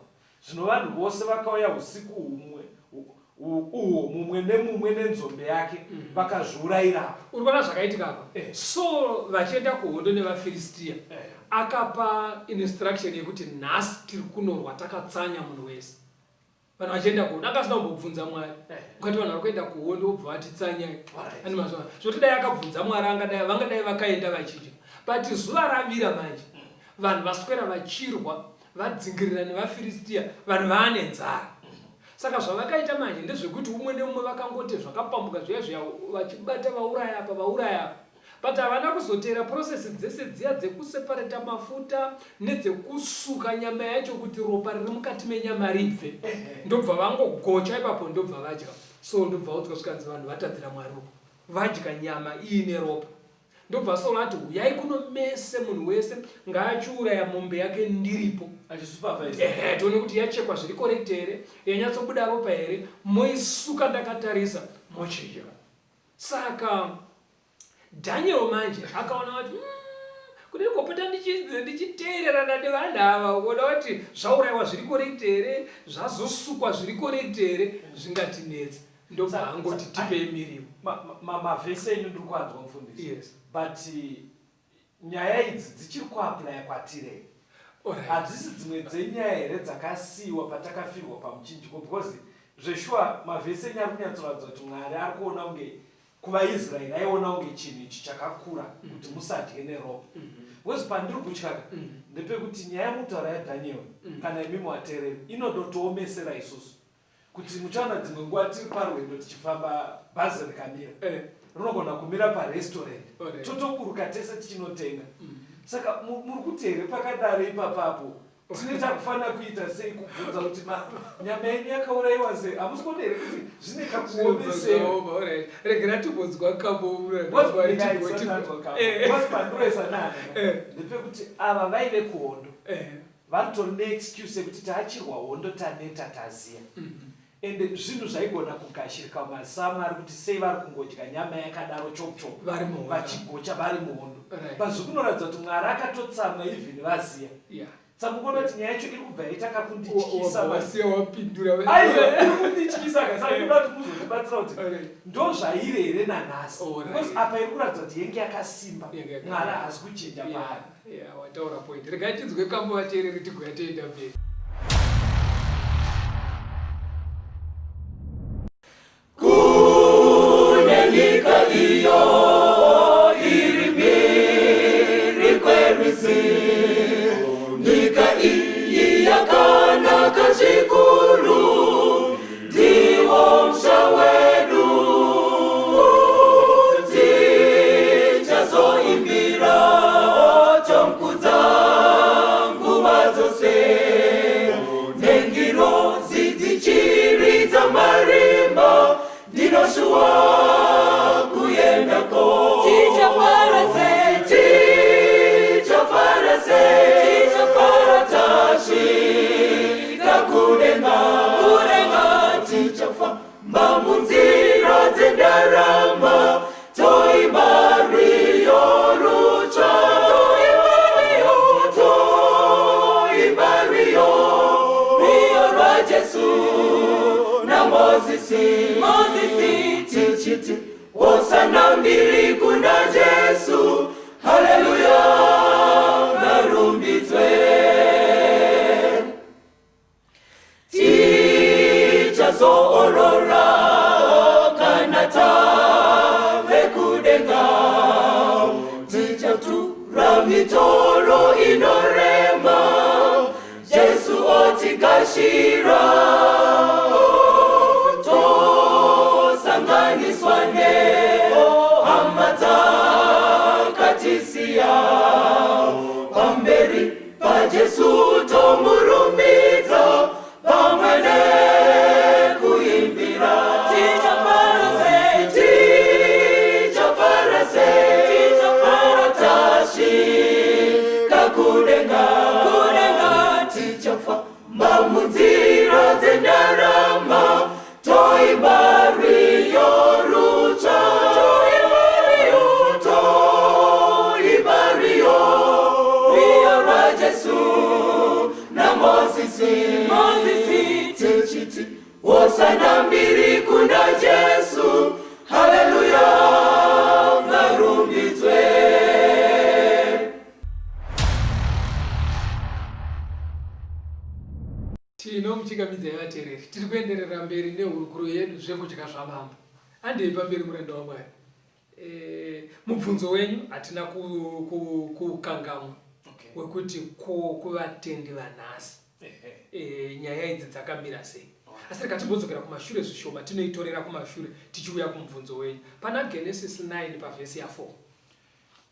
S3: Zvino vanhu vose vakauya usiku humwe uho mumwe nemumwe nenzombe yake vakazviurayira.
S2: Uri kuona zvakaitika apa. So vachienda kuhondo nevaFiristia akapa instruction yekuti nhasi tiri kunorwa takatsanya munhu wese. Vanhu vachienda kuhondo akasina kumbobvunza Mwari. Ukati vanhu vari kuenda kuhondo vobva vatitsanyai. Ani mazuva zvoti dai akabvunza Mwari vangadai vakaenda vachidya. But zuva ravira manje vanhu vaswera vachirwa vadzingirira nevaFiristia vanhu vaane nzara. Saka zvavakaita manje ndezvekuti umwe neumwe vakangoti zvakapambuka zviya vachibata vauraya apa vauraya apa. But havana kuzotera process dzese dziya dzekuseparata mafuta nedzekusuka nyama yacho kuti ropa riri mukati menyama ribve. Ndobva vangogocha ipapo ndobva vadya. So ndobva udzwa svikanzi vanhu vatadzira Mwari vadya nyama iine ropa. Ndobva Sauro ati uyai kuno mese munhu wese ngaachiuraya mombe yake ndiripo.
S3: Achisupervise.
S2: Tione kuti yachekwa zviri correct here, yanyatsobuda ropa here, moisuka ndakatarisa mochidya. Saka Daniel manje akaona kuti kuti ndingopota ndichiteererana nevanhu ava kuona kuti zvaurayiwa zviri correct here, zvazosukwa zviri correct here, zvingatinetsa. Ndobva angoti tipei miriwo.
S3: Mavhese enyu ndiri kuanzwa mufundisi.
S2: Yes.
S3: But nyaya idzi dzichiri kuaplaya kwatire. Hadzisi dzimwe dzenyaya here dzakasiyiwa patakafirwa pamuchinjiko, because zveshuwa mavhese enyu ari kunyatsoratidza kuti Mwari ari kuona unge kuvaIsraeri aiona unge chinhu ichi chakakura kuti musadye neropa. Because pandiri kutyaka ndepekuti nyaya yemutaura yaDhaniel kana imimi wateereri inodotoomesera isusu. Kuti muchaona dzimwe nguva tiri parwendo tichifamba bhazi rikamira rinogona kumira parestaurant totoburuka tese tichinotenga. Saka muri kuteere pakadaro ipapapo tinoita kufanira kuita sei kubvunza kuti nyama yenyu yakaurayiwa sei, hamusi kuona here kuti zvine kakuomesei.
S2: Regera timbonzwa
S3: pandinoisa nana ndepekuti ava vaive kuhondo varitori neexcuse yekuti taachirwa hondo taneta taziya. ende zvinhu zvaigona kugashirika mumasama ari kuti sei vari kungodya nyama yakadaro chokuchoku vachigocha vari muhondo pazvi kunoratidza kuti Mwari akatotsamwa even vaziya tsakukona kuti nyaya yacho iri kubva yaitaka kundityisa kundityisa kasaiuda kuti muzotibatsira kuti ndo zvairi here nanhasi because apa iri kuratidza kuti yenge yakasimba Mwari haasi kuchinja paari.
S2: Wataura point. Regai tinzwe kambo vateereri tigouya toenda mberi.
S1: Kune nyika iyo iri mbiri kwerwizi, nyika iyi yakanaka zvikuru, ndiwo musha wedu, tichazoimbira tomkudza nguva dzose, nengiro dzichiridza marimba, ndinoshuwa kuendako. Tasvika kudenga, tichafamba munzira dzendarama, toimba rwiyo rutsva, rwiyo rwaJesu naMozisi, tichiti hosana mbiri kuna Jesu, haleluya ngarumbidzwe. Tichazoorora kana tave kudenga, tichatura mitoro inorema, Jesu otigashira, tosanganiswa nehama dzakatisiya, pamberi paJesu tomurumidza, pamwe nekuimbira, tasvika kudenga, tichafamba munzira dzendarama, toimba rwiyo rutsva, rwiyo rwaJesu naMozisi, tichiti hosana mbiri kuna Jesu, haleluya ngarumbidzwe.
S2: Tino muchingamidza yevateereri tiri kuenderera mberi nehurukuro yedu zvekudya zvamambo. Handei pamberi murenda waMwari. Mubvunzo wenyu hatina kukangamwa wekuti kuvatendi vanhasi nyaya idzi dzakamira sei. Asi tikatimbozokera kumashure zvishoma, tinoitorera kumashure tichiuya kumubvunzo wenyu. Pana Genesis 9 pavhesi ya4.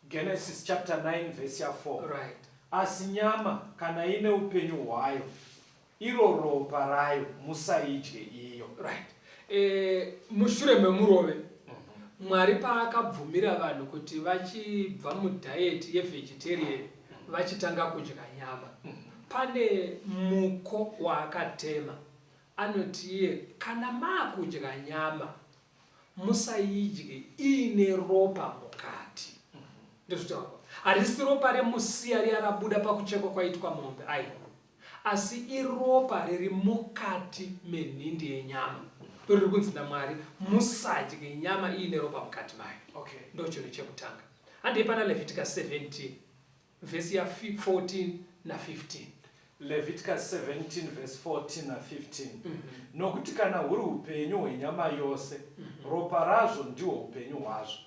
S3: Genesis chapter 9 verse ya 4.
S2: Right.
S3: Asi nyama kana ine upenyu hwayo, iro ropa rayo musaidye iyo.
S2: Right. Mushure memurove Mwari paakabvumira vanhu kuti vachibva mudhayeti yevegetarian vachitanga kudya nyama, pane muko waakatema anoti iye kana maakudya nyama musaidye iine ropa mukati. Ndozvitaura harisi ropa remusiya riya rabuda pakuchekwa kwaitwa mombe, asi iropa riri mukati menhindi yenyama. Riri kunzi naMwari musadye nyama iine ropa mukati mayo. Ndocho chekutanga. Handei pana Leviticus 17 vhesi ya 14 na 15.
S3: Leviticus 17 verse 14 na 15. Nokuti kana huri upenyu hwenyama yose, ropa razvo ndihwo upenyu hwazvo.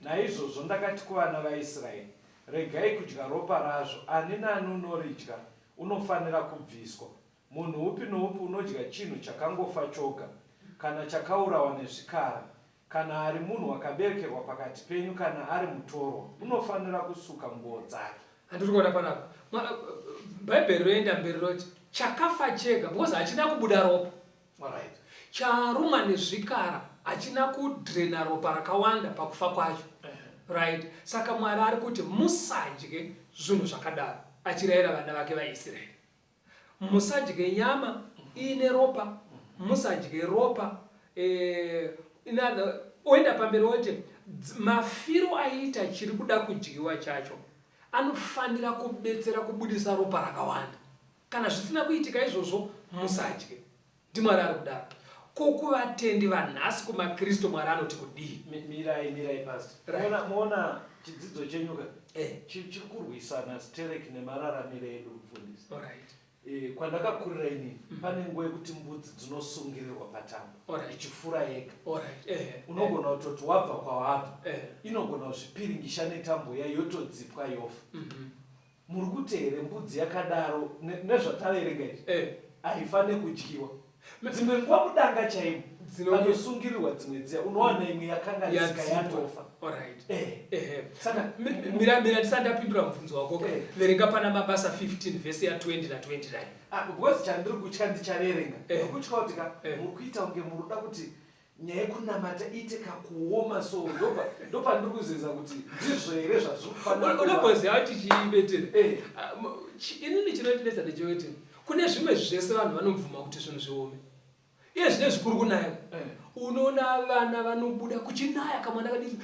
S3: Naizvozvo ndakati kuvana vaIsraeri, regai kudya ropa razvo, ani nani unoridya unofanira kubviswa. Munhu upi noupi unodya chinhu chakangofa choga, kana chakaurawa nezvikara, kana ari munhu wakaberekerwa pakati penyu, kana ari mutorwa, unofanira kusuka nguo dzake.
S2: Handiri kuona panapa Bhaibheri roenda mberi roti chakafa chega, because hachina kubuda ropa. Charumwa nezvikara hachina kudrena ropa rakawanda pakufa kwacho. Right. Saka Mwari ari kuti musadye zvinhu zvakadaro, achirayira vana vake vaIsraeri. Musadye nyama iine ropa, musadye ropa. Oenda pamberi wote mafiro aita chiri kuda kudyiwa chacho anofanira kubetsera kubudisa ropa rakawanda. Kana zvisina kuitika izvozvo musadye. Ndimwari ari kudaro. Kuvatendi vanhasi kumakristu Mwari anoti kudii?
S3: Mirai pastor. Muona chidzidzo chenyuka chiri kurwisana stereki nemararamiro edu mufundisi. Kwandakakurira inini pane nguva yekuti mbudzi dzinosungirirwa patambo ichifura yega. Unogona kutoti wabva kwawabva inogona kuzvipiringisha netambo iya yotodzipwa yofa. Muri kuti here mbudzi yakadaro nezvataverenga izvi haifaniri kudyiwa. Dzimwe nguva mudanga chaimo vanosungirirwa dzimwe dziya unowana imwe yakanganisika yatofa.
S2: Saka mira ndisandapindura mubvunzo wako. Verenga pana Mabasa 15 vhesi ya20 na29.
S3: Because chandiri kutya ndichaverenga nokutya kuti muri kuita kunge muri kuda kuti nyaya yekunamata iite kakuoma, so ndopandiri kuzeza kuti ndizvo here zvazviri kufanira.
S2: Unogoziva kuti chiibetere inini chinotidetsa ndechekuti kune zvimwe zvese vanhu vanobvuma kuti zvinhu zviome. Iye zvine zvikuru kunayo. Unoona vana vanobuda kuchinaya kamwana kadiki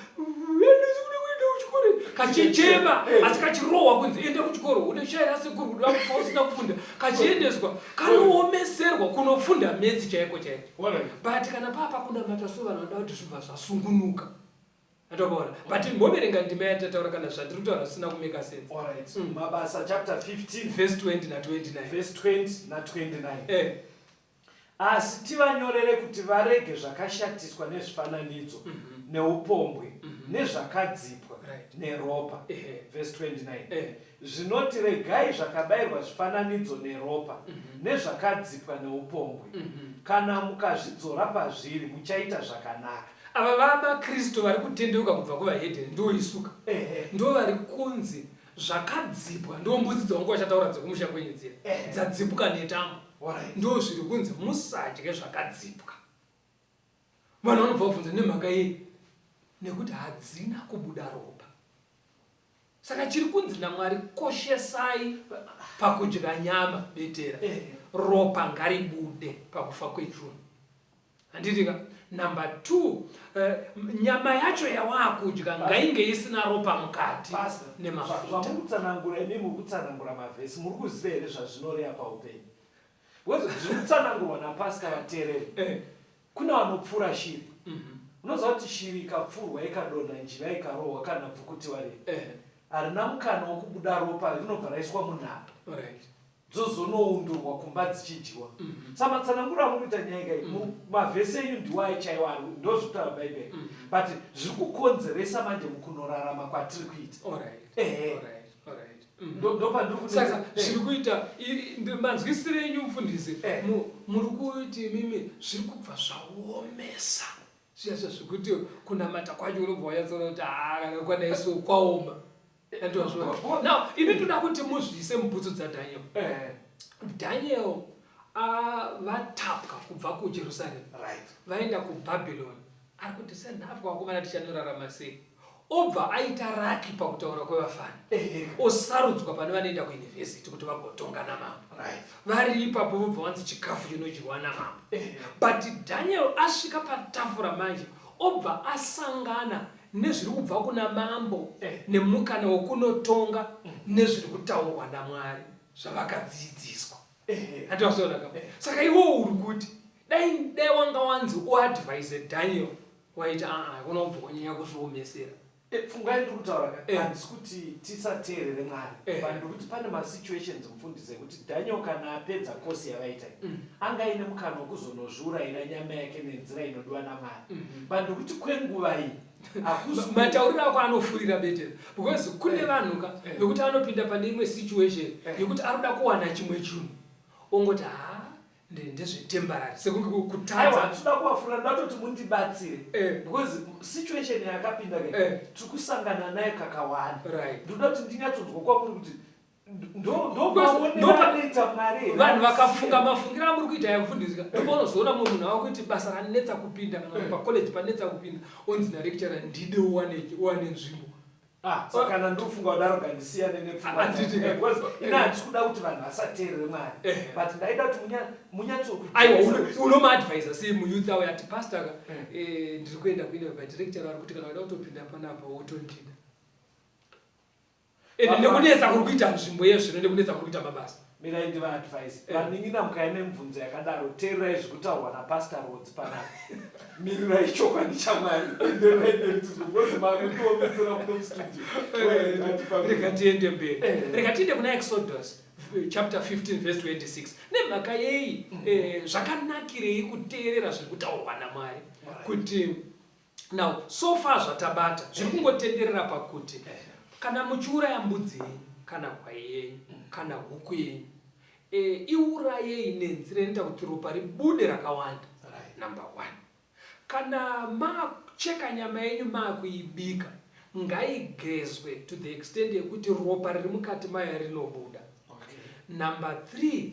S2: kachichema asi kachirohwa kunzi ende kuchikoro unoshayira sekuru kuda kufa usina kufunda kachiendeswa kanowomeserwa kunofunda metsi chaiko chaiko. But kana papa kunamata so vanhu vanoda kuti zvibva zvasungunuka. Ndakaona but mboverenga ndima yatataura kana zvandiri kutaura zvisina kumeka sense.
S3: Mabasa chapter 15
S2: verse 20 na 29.
S3: Verse 20 na 29. Asi tivanyorere kuti varege zvakashatiswa nezvifananidzo neupombwe nezvakadzipwa neropa. Verse 29. Zvinoti regai zvakabayirwa zvifananidzo neropa nezvakadzipwa neupombwe. Kana mukazvidzora pazviri muchaita zvakanaka.
S2: Ava vamakristu vari kutendeuka kubva kuvahedheni ndo isuka. Ndo vari kunzi zvakadzipwa ndo mbudzi dzangu vachataura dzekumusha kwenyedzera dzadzipwa netambo. Ndo zviri kunzi musadye zvakadzipwa. Vanhu vanobva kubvunza nemhaka yei? Nekuti hadzina kubuda ropa. Saka chiri kunzi naMwari koshesai pakudya nyama betera. Ropa ngaribude pakufa kwechunhu. Handitika? Number 2, nyama yacho yawakudya ngainge isina ropa mukati nemafuta.
S3: Zvamutsanangura imi mukutsanangura mavhesi muri kuziva here zvazvinoreva paupenyu. Zvekutsanangurwa napasika vateereri. Kuna vanopfura shiri. Unoziva kuti shiri ikapfurwa ikadonha njiva ikarohwa kana bvukuti wareva harina mukana wokubuda ropa rinobva raiswa munhapa dzozonoundurwa kumba dzichidyiwa. Saka matsananguro amurikuita nyaya ikai mavhesi enyu ndiwaye chaiwo ndozvitaura bhaibheri but zviri kukonzeresa manje mukunorarama kwatiri kuita.
S2: Saka zviri kuita manzwisire enyu mufundisi muri kuti mimi zviri kubva zvaomesa zviya zvekuti kunamata kwacho unobva wayatsona kuti kana kwanaiso kwaoma. Now ini toda kuti muzvise mubhutsu dzaDhaniel. Daniel vatapwa kubva kuJerusalem vaenda kuBhabhironi. Ari kuti senhapwa wakomana tichanorarama sei? Obva aita raki pakutaura kwevafani. Osarudzwa pane vanoenda kuyunivhesiti kuti vagotonga namambo. Vari ipapo vobva wanzi chikafu chinodyiwa namambo. But Daniel asvika patafura manje obva asangana nezviri kubva kuna mambo nemukana wokunotonga nezviri kutaurwa naMwari zvavakadzidziswa. Handizvazoona. Saka iwo uri kuti dai wanga wanzi uadvise Daniel waita kuna ubva kunyanya kuzviomesera.
S3: Fungai ndiri kutaura handisi kuti tisateerere Mwari but ndikuti pane masituations mufundise kuti Daniel kana apedza kosi yavaita anga ine mukana wokuzonozviurayira nyama yake nenzira inodiwa naMwari but ndikuti kwenguva iyi
S2: matauriro ako anofurira betere because kune vanhu vekuti anopinda pane imwe situation yekuti arikuda kuwana chimwe chinhu ongoti ndezvetemporary sekutadza
S3: toda kuvafura ndatoti mundibatsire because situation yakapinda tiri kusangana naye kakawanda ndoda kuti ndinyatsonzwa kwamuri kuti ndomaoneraanoita Mwari.
S2: Vanhu vakafunga mafungiro amuri kuita yakufundisika ndopaunozoona mumwe munhu wakuti basa ranetsa kupinda kana pakoleji panetsa kupinda onzi nalecturer ndide uwane nzvimbo
S3: Saka kana ndofunga kudaro ngandisiyane nepfungwa ina hatikuda kuti vanhu vasateerere Mwari, but ndaida kuti
S2: unomaadvisa sei muyouth awo ati pastor ndiri kuenda kuine badirector vari kuti kana wada kutopinda panapa wotondida ende nekunetsa kuri kuita nzvimbo yezvino nekunetsa kuri kuita mabasa.
S3: Mirai ndivaadvise vaningina mukaine mibvunzo yakadaro teererai zvekutaurwa napastor Rhodes panapa. Mirirai chokwadi chaMwari enderai ndetizokozemakundiomesera muno mustudio.
S2: Rega tiende mberi, rega tiende kuna Exodus chapter 15 verse 26. Nemhaka yei zvakanakirei kuteerera zviri kutaurwa naMwari kuti now so far zvatabata zviri kungotenderera pakuti kana muchiuraya mbudzi yenyu kana kwai yenyu kana huku yenyu iurayei nenzira inoita kuti ropa ribude rakawanda. Number 1, kana macheka nyama yenyu maakuibika ngaigezwe to the extent yekuti ropa riri mukati mayo rinobuda. Number 3,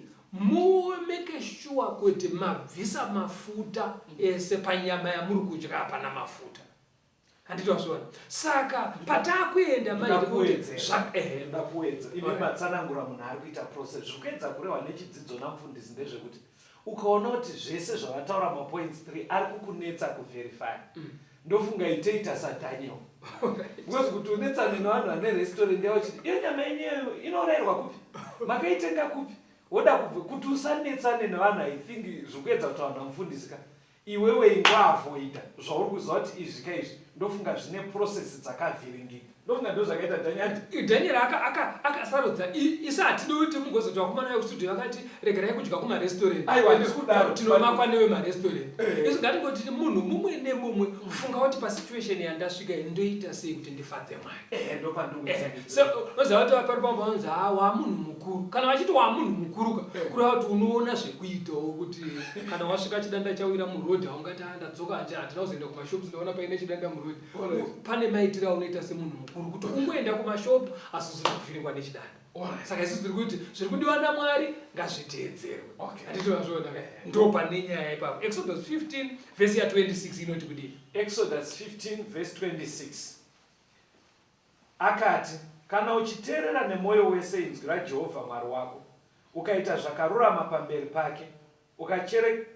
S2: make sure kuti mabvisa mafuta ese panyama yamuri kudya hapana mafuta. Handitozvona. Saka patakuenda
S3: ndakuedza imi matsanangura munhu ari kuita process zvikuedza kurehwa nechidzidzo namufundisi ndezvekuti ukaona kuti zvese zvavataura mapoints 3 ari kukunetsa kuverify ndofunga iteita saDaniel because kuti unetsane nevanhu vane restaurant yavo chiti iyo nyama yenyewe inorayirwa kupi, makaitenga kupi, woda kuti usanetsane nevanhu. I think zvikuedza kuti vanhu vamufundisika iwewe ingoavoida zvauri kuziva kuti izvi kaizvi ndofunga zvine process dzakavhiringika. Ndofunga ndo zvakaita
S2: Daniel akasarudza isa hatidi kuti mugozoti vakomana vekustudio vakati regerai kudya kumarestaurant tinomakwa newe marestaurant. Izvi ngatingoti munhu mumwe nemumwe funga kuti pasituation yandasvika ndoita sei kuti ndifadze Mwari. Oziva kuti vapari pamba vanonzi wamunhu mukuru, kana vachiti wamunhu mukuru kureva kuti unoona zvekuitawo kuti kana wasvika chidanda chawira murodhi haungati ndadzoka handina kuzoenda kumashopu ndaona paine chidanda murodhi. Pane maitiro aunoita semunhu mukuru kuti ungoenda kumashopu asi uzokuvhiringwa nechidanda. Saka isusu tiri kuti zviri kudiwa naMwari ngazviteedzerwe. Handitozvona ndo pane nyaya ipapo. Exodus 15 verse 26 inoti kudii?
S3: Exodus 15 verse 26 akati, kana uchiteerera nemwoyo wese inzwi raJehovha Mwari wako ukaita zvakarurama pamberi pake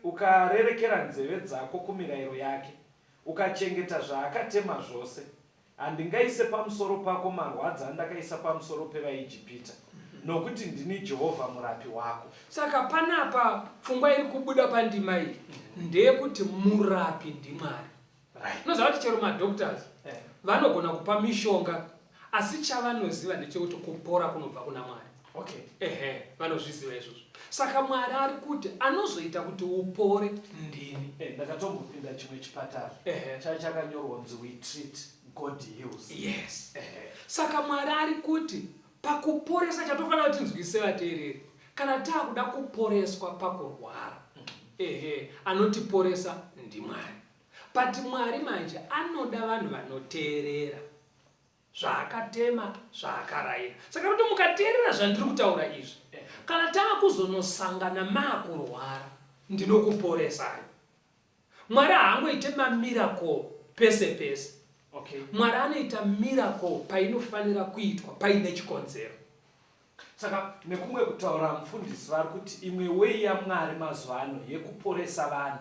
S3: ukarerekera nzeve dzako kumirayiro yake ukachengeta zvaakatema zvose, handingaise pamusoro pako marwadzi andakaisa pamusoro pevaIjipita, nokuti ndini Jehovha murapi wako.
S2: Saka panapa pfungwa iri kubuda pandima iyi ndeyekuti murapi ndiMwari. Unoziva kuti chero madoctors vanogona kupa mishonga asi chavanoziva ndechekuti kupora kunobva kuna Mwari. Vanozviziva izvozvo. Saka Mwari ari kuti anozoita kuti upore ndini.
S3: Ndakatombopinda chimwe chipatara chakanyorwa kunzi we treat God heals.
S2: Yes. Saka Mwari ari kuti pakuporesa chatofanira kuti nzwise vateereri kana taakuda kuporeswa pakurwara anotiporesa ndiMwari. But Mwari manje anoda vanhu vanoteerera zvaakatema zvaakarayira. Saka kuti mukateerera zvandiri kutaura izvi kana taakuzonosangana maakurwara ndinokuporesai. Mwari haangoite mamiracle pese pese. Mwari anoita miracle painofanira kuitwa paine chikonzero.
S3: Saka nekumwe kutaura mufundisi vari kuti imwe wei yaMwari mazuva ano yekuporesa vanhu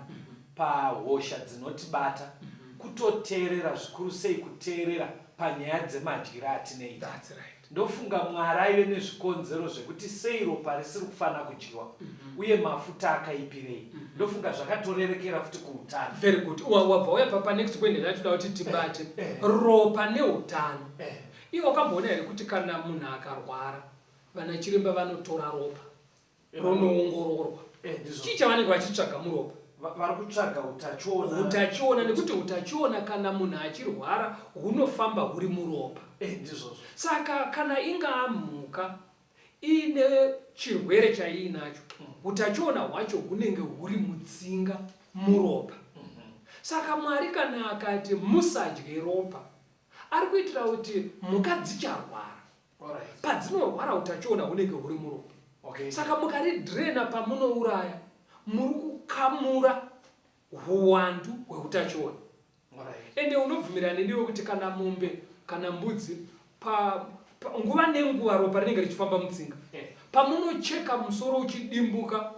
S3: pahosha dzinotibata kutoteerera, zvikuru sei kuteerera panyaya dzemadyiro atineita.
S2: That's right.
S3: Ndofunga Mwari aive nezvikonzero zvekuti sei ropa risiri kufanira kudyiwa uye mafuta akaipirei. Ndofunga zvakatorerekera futi kuutano.
S2: Very good. Wabva uya papa next point ndatoda kuti tibate ropa neutano. Iwo kamboona here kuti kana munhu akarwara vana chiremba vanotora ropa ronoongororwa. Chii chavanenge vachitsvaga muropa?
S3: Vari kutsvaga
S2: utachiona nekuti utachiona kana munhu achirwara hunofamba huri muropa.
S3: Ndizvozvo.
S2: Saka kana ingaa mhuka ine chirwere chaiinacho utachiona hwacho hunenge huri mutsinga muropa. Saka Mwari kana akati musadye ropa ari kuitira kuti mhuka dzicharwara padzinorwara utachiona hunenge huri muropa. Saka mukaridhirena pamunouraya muri kukamura huwandu hweutachiona. Ende unobvumirana ndiwe kuti kana mombe kana mbudzi nguva nenguva ropa rinenge richifamba mutsinga. Pamunocheka musoro uchidimbuka,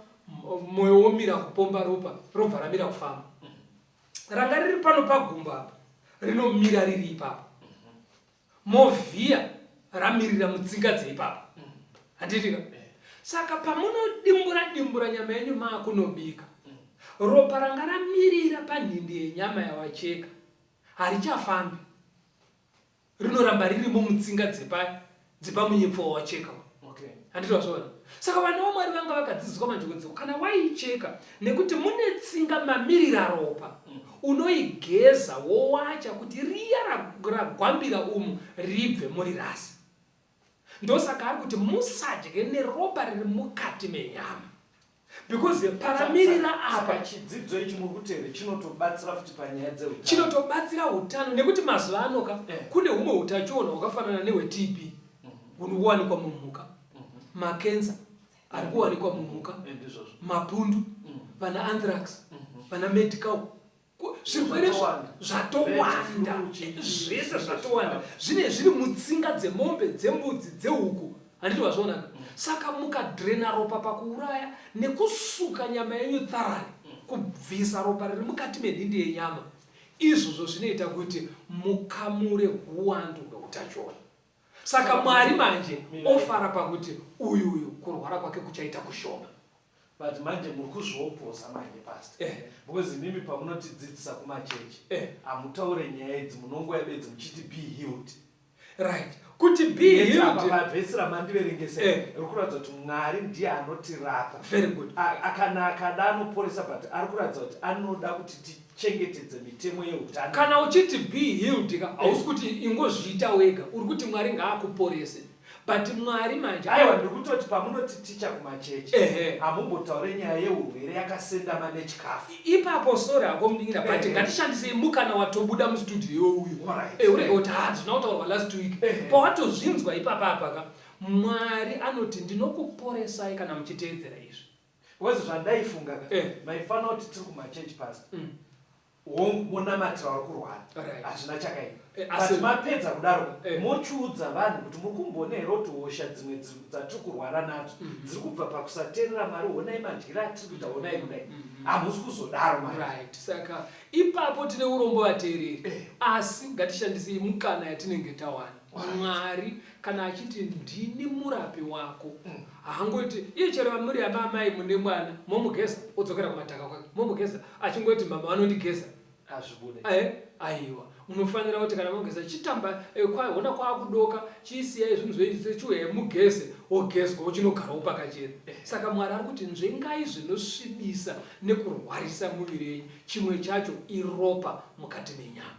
S2: moyo womira kupomba ropa, robva ramira kufamba. Ranga riri pano pagumba apa, rinomira riri ipapo. Movhiya ramirira mutsinga dzeipapo. Handitika? Saka pamunodimbura nyama yenyu maakunobika, ropa ranga ramirira panhindi yenyama yawacheka harichafambi, rinoramba ririmo mutsinga dzepamunyepfu wawacheka. Handiti wazviona? Saka vana vaMwari vanga vakadzidziswa manjogodziko, kana waicheka nekuti mune tsinga mamirira ropa, unoigeza wowacha kuti riya ragwambira umu ribve muri rasi. Ndosaka ari kuti musadye neropa riri mukati menyama, because paramirira apa
S3: chidzidzo ichi mukutera chinotobatsira futi panyaya dzeutano,
S2: chinotobatsira utano. Nekuti mazuva anoka kune humwe utachiona hwakafanana nehwe-TB hunowanikwa mumhuka, makenza ari kuwanikwa mumhuka, mapundu, vana anthrax, vana medical, zvirwere zvatowanda, zvese zvatowanda zviri mutsinga dzemombe, dzembudzi, dzehuku. Handiti wazviona? Saka mukadrena ropa pakuuraya nekusuka nyama yenyu tharani, kubvisa ropa riri mukati menhindi yenyama, izvozvo zvinoita kuti mukamure huwandu hweutachiona. Saka Mwari manje ofara pakuti uyu kurwara kwake kuchaita kushoma.
S3: But manje muri kuzviopoza manje pastor. Because mimi pamunotidzidzisa kumachechi, amutaure nyaya idzi, munongoya bedzi muchiti be healed.
S2: Right. Kuti be healed.
S3: Pavhesi ramandiverengesa rikuratidza kuti Mwari ndiye anotirapa.
S2: Very good.
S3: Akada anoporesa, but ari kuratidza kuti anoda kuti tichengetedze mitemo yeutano.
S2: Kana uchiti be healed, hausi kuti ingozviita wega, uri kuti Mwari ngaakuporese. But Mwari manje
S3: aiwa ndikutoti pamunotiticha kumachechi hamumbotaure nyaya yeurwere yakasendama nechikafu.
S2: Ipapo sori hako mudingira, but ngatishandisei mukana watobuda mustudio uyu. Urege kuti tinotaurwa last week. Pawatozvinzwa ipapapa Mwari anoti ndinokuporesai kana muchiteedzera izvi.
S3: Wezi zvandaifunga maifanira kuti tiri kumachechi pastor, wonamatira vari kurwara, hazvina chakaita. Asi mapedza kudaro mochiudza vanhu kuti muri kumboona here kuti hosha dzimwe dzatiri kurwara nadzo dziri kubva pakusateerera Mwari, honai madyiro atiri kuita, honai kudai. Hamusi kuzodaro.
S2: Right. Saka ipapo tine urombo vateereri, asi ngatishandisei mukana yatinenge tawana. Mwari kana achiti ndini murapi wako, haangoti iye chero muri amamai mune mwana momugeza odzokera kumataka kwake, momugeza achingoti mama vanondigeza
S3: azvibude.
S2: Aiwa, unofanira kuti kana mogeza chitamba kwaona kwaakudoka chiisiyai zvinhu zvoizvise chiuya mugeze ogezwa uchinogarawo pakachena. Saka Mwari ari kuti nzvengai zvinosvibisa nekurwarisa muviri yenyu, chimwe chacho iropa mukati menyama.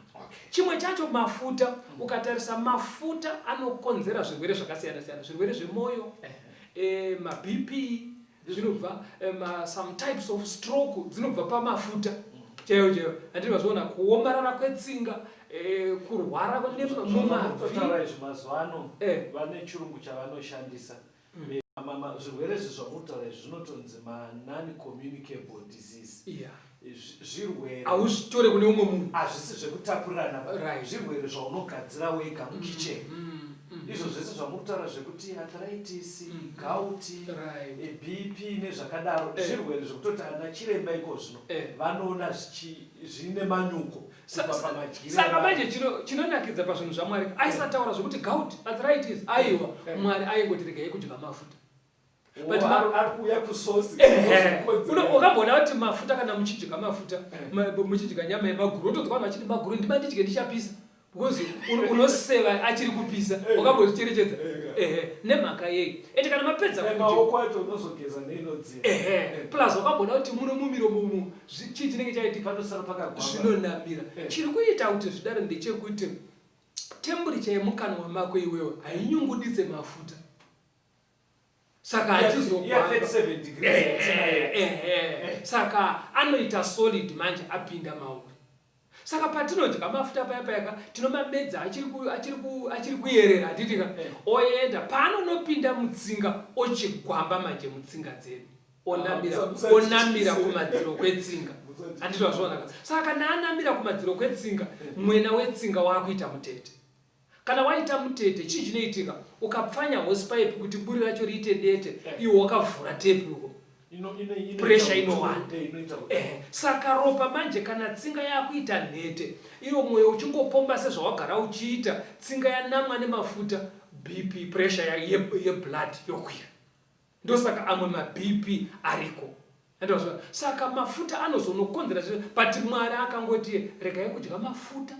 S2: Chimwe chacho mafuta. Ukatarisa mafuta anokonzera zvirwere zvakasiyana siyana, zvirwere zvemwoyo, ma-BP zvinobva, some types of stroke dzinobva pamafuta chaiwo. Handiti wazviona kuomarara kwetsinga, kurwara
S3: mumavhi. Mazuva ano vane chirungu chavanoshandisa, zvirwere zvamutaura izvi zvinotonzi ma-non-communicable disease. Zvirwere
S2: hauzvitore kune umwe munhu,
S3: hazvisi zvekutapurirana, zvirwere zvaunogadzira wega mukicheni. Izvo zvese zvamutaura zvekuti arthritis, gout, BP nezvakadaro, zvirwere zvekutoti ana chiremba iko zvino vanoona zvine manyuko.
S2: Saka manje chinonakidza pazvinhu zvaMwari aisataura zvekuti gout, arthritis, aiwa Mwari aingoti regai kudya mafuta. Ukamboona kuti mafuta kana muchidya mafuta, muchidya nyama yemaguru, unotonzwa vanhu vachiti maguru ndimandidye ndichapisa, because unoseva achiri kupisa. Ukambozvicherechedza nemhaka yei, ende kana mapedza
S3: maoko acho unozogeza neinodziya.
S2: Plus ukamboona kuti muno mumiromo umu chii chinenge chaitika,
S3: panosara pakagwamba,
S2: zvinonamira. Chiri kuita kuti zvidaro ndechekuti temburicha yemukanwa mako iwewe hainyunguditse mafuta. Saka saka anoita solid manje apinda mauri. Saka patinodya mafuta paya tinomamedza achiri kuyerera, hatitika oenda paanonopinda mutsinga ochigwamba manje mutsinga dzedu, onamira kumadziro kwetsinga. Handiti wazviona? Saka kana anamira kumadziro kwetsinga, mwena wetsinga waakuita mutete. Kana waita mutete chii chinoitika? Ukapfanya hosepipe kuti buri racho riite dete, iwo wakavhura tepi uko. Pressure inowanda. Saka ropa manje kana tsinga yakuita nhete, iwo mwoyo uchingopomba sezvawagara uchiita, tsinga yanamwa nemafuta, BP, pressure yeblood yokwira. Ndosaka amwe maBP ariko. Saka mafuta anozonokonzera zviro, but Mwari akangoti regai kudya mafuta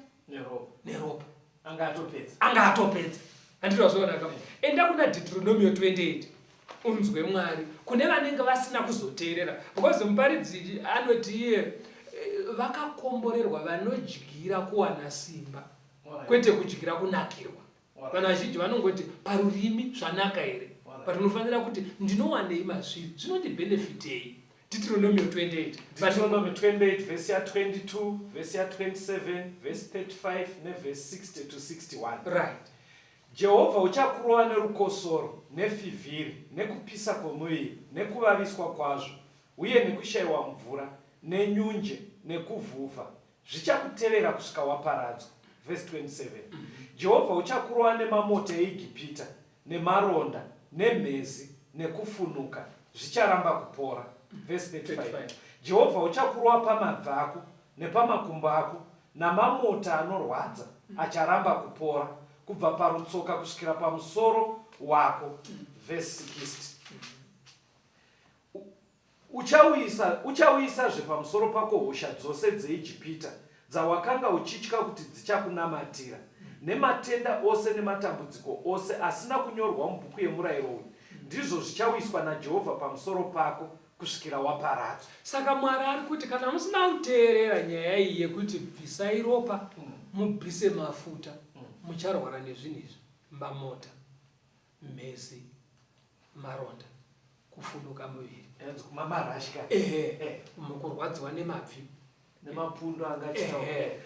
S2: neropa.
S3: Anga
S2: atopedza. Anditozvaona kama. Enda kuna Deuteronomy 28. Unzwe Mwari kune vanenge vasina kuzoteerera, because muparidzi anoti iye vakakomborerwa vanodyira kuwana simba kwete kudyira kunakirwa. Vanhu vazhinji vanongoti parurimi zvanaka here, but unofanira kuti ndinowanei mazviri, zvinondibhenefitei. Deuteronomy 28.
S3: Deuteronomy 28 verse 22, verse 27, verse 35 verse 60 to 61.
S2: Right.
S3: Jehovha uchakurova nerukosoro, nefivhiri, nekupisa kwomuviri, nekuvaviswa kwazvo, uye nekushayiwa mvura, nenyunje, nekuvhuvha. Zvichakutevera kusvika waparadzwa. Verse 27. Jehovha uchakurova nemamoto eIgipita, nemaronda, nemhezi, nekufunuka. Zvicharamba kupora. Verse 35. Jehovha uchakurova pamabvi ako, nepamakumbo ako, namamota anorwadza, acharamba kupora. Kubva parutsoka kusvikira pamusoro wako. Verse 60. Uchauyisazve pamusoro pako hosha dzose dzeIjipita dzawakanga uchitya kuti dzichakunamatira, nematenda ose nematambudziko ose asina kunyorwa mubhuku yemurayiro uyu, ndizvo zvichauyiswa naJehovha pamusoro pako kusvikira waparadzwa.
S2: Saka Mwari ari kuti kana musina kuteerera nyaya iyi yekuti bvisai ropa mubvise mafuta, mucharwara nezvinhu izvi: mamota, mhezi, maronda, kufunuka muviri, mukurwadziwa nemabvi
S3: nemapundo angachita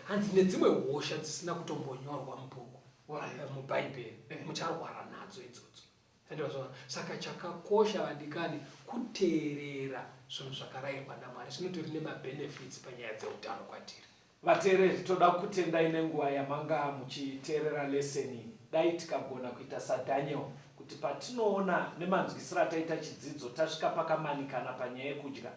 S2: hanzi nedzimwe hosha dzisina kutombonyorwa mubhuku mubhaibheri, mucharwara nadzo idzodzo. Saka chakakosha vandikani kuteerera zvinhu zvakarayirwa naMwari. Zvinotori nemabhenefits panyaya dzeutano kwatiri.
S3: Vateereri, toda kutendai nenguva yamanga muchiteerera leseni. Dai tikagona kuita saDaniel, kuti patinoona nemanzwisiro ataita chidzidzo tasvika pakamanikana panyaya yekudya,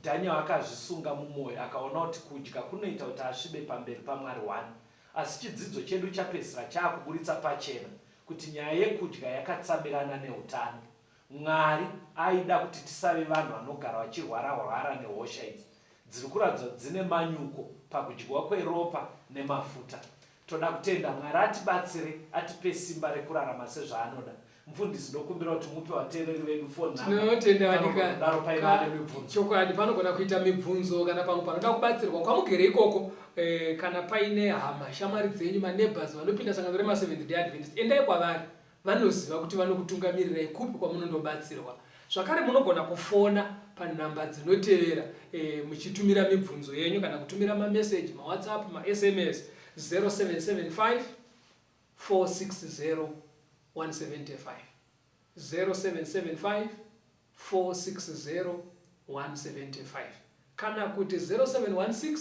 S3: Daniel akazvisunga mumwoyo, akaona kuti kudya kunoita kuti asvibe pamberi paMwari wani. Asi chidzidzo chedu chapedzisira chaakuburitsa pachena kuti nyaya yekudya yakatsambirana neutano. Mwari aida kuti tisave vanhu vanogara vachirwara nehosha idzi dziri kuratidza dzine manyuko pakudyiwa kweropa nemafuta. Toda kutenda Mwari atibatsire, atipe simba rekurarama sezvaanoda. Mufundisi, ndokumbira kuti mupe vateereri vedu foni.
S2: Tinotenda vandika chokwadi panogona kuita mibvunzo kana pamwe panoda kubatsirwa kwamugere ikoko, kana paine hama shamwari dzenyu maneighbors vanopinda sangano rema7th Day Adventist, endai kwavari, vanoziva kuti vanokutungamirai kupi kwamunondobatsirwa. Zvakare munogona kufona panhamba dzinotevera muchitumira mibvunzo yenyu kana kutumira mameseji, maWhatsApp, maSMS 0775 460 175 0775 460 175 kana kuti 0716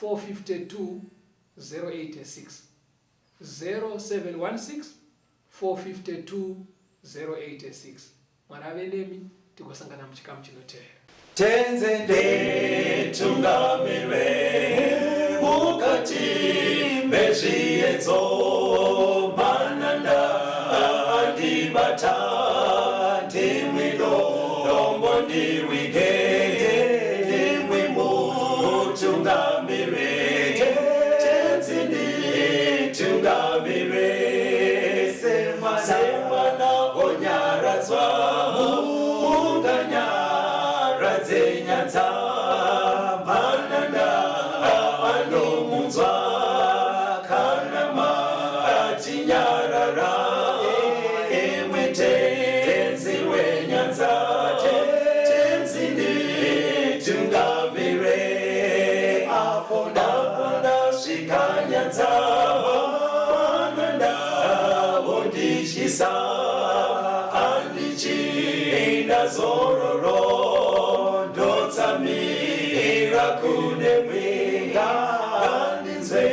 S2: 452 086 0716 452 086. Mwari ave nemi, tikosangana muchikamu chinotevera.
S1: Tenzende tungamirwe mukati mezviedzo, mananda andibata ndimwino dombo ndiwike ndimwimo tungamirwe tenzende tungamirwe semana onyaradzwa unganyara nyanza mananda anomunzwa kana matinyarara emwete tenzi wenyanza tenzini tungamire apo ndasvika nyanza mananda vondishisa andichienda zororo ndotsamira kune mwenga andinzwe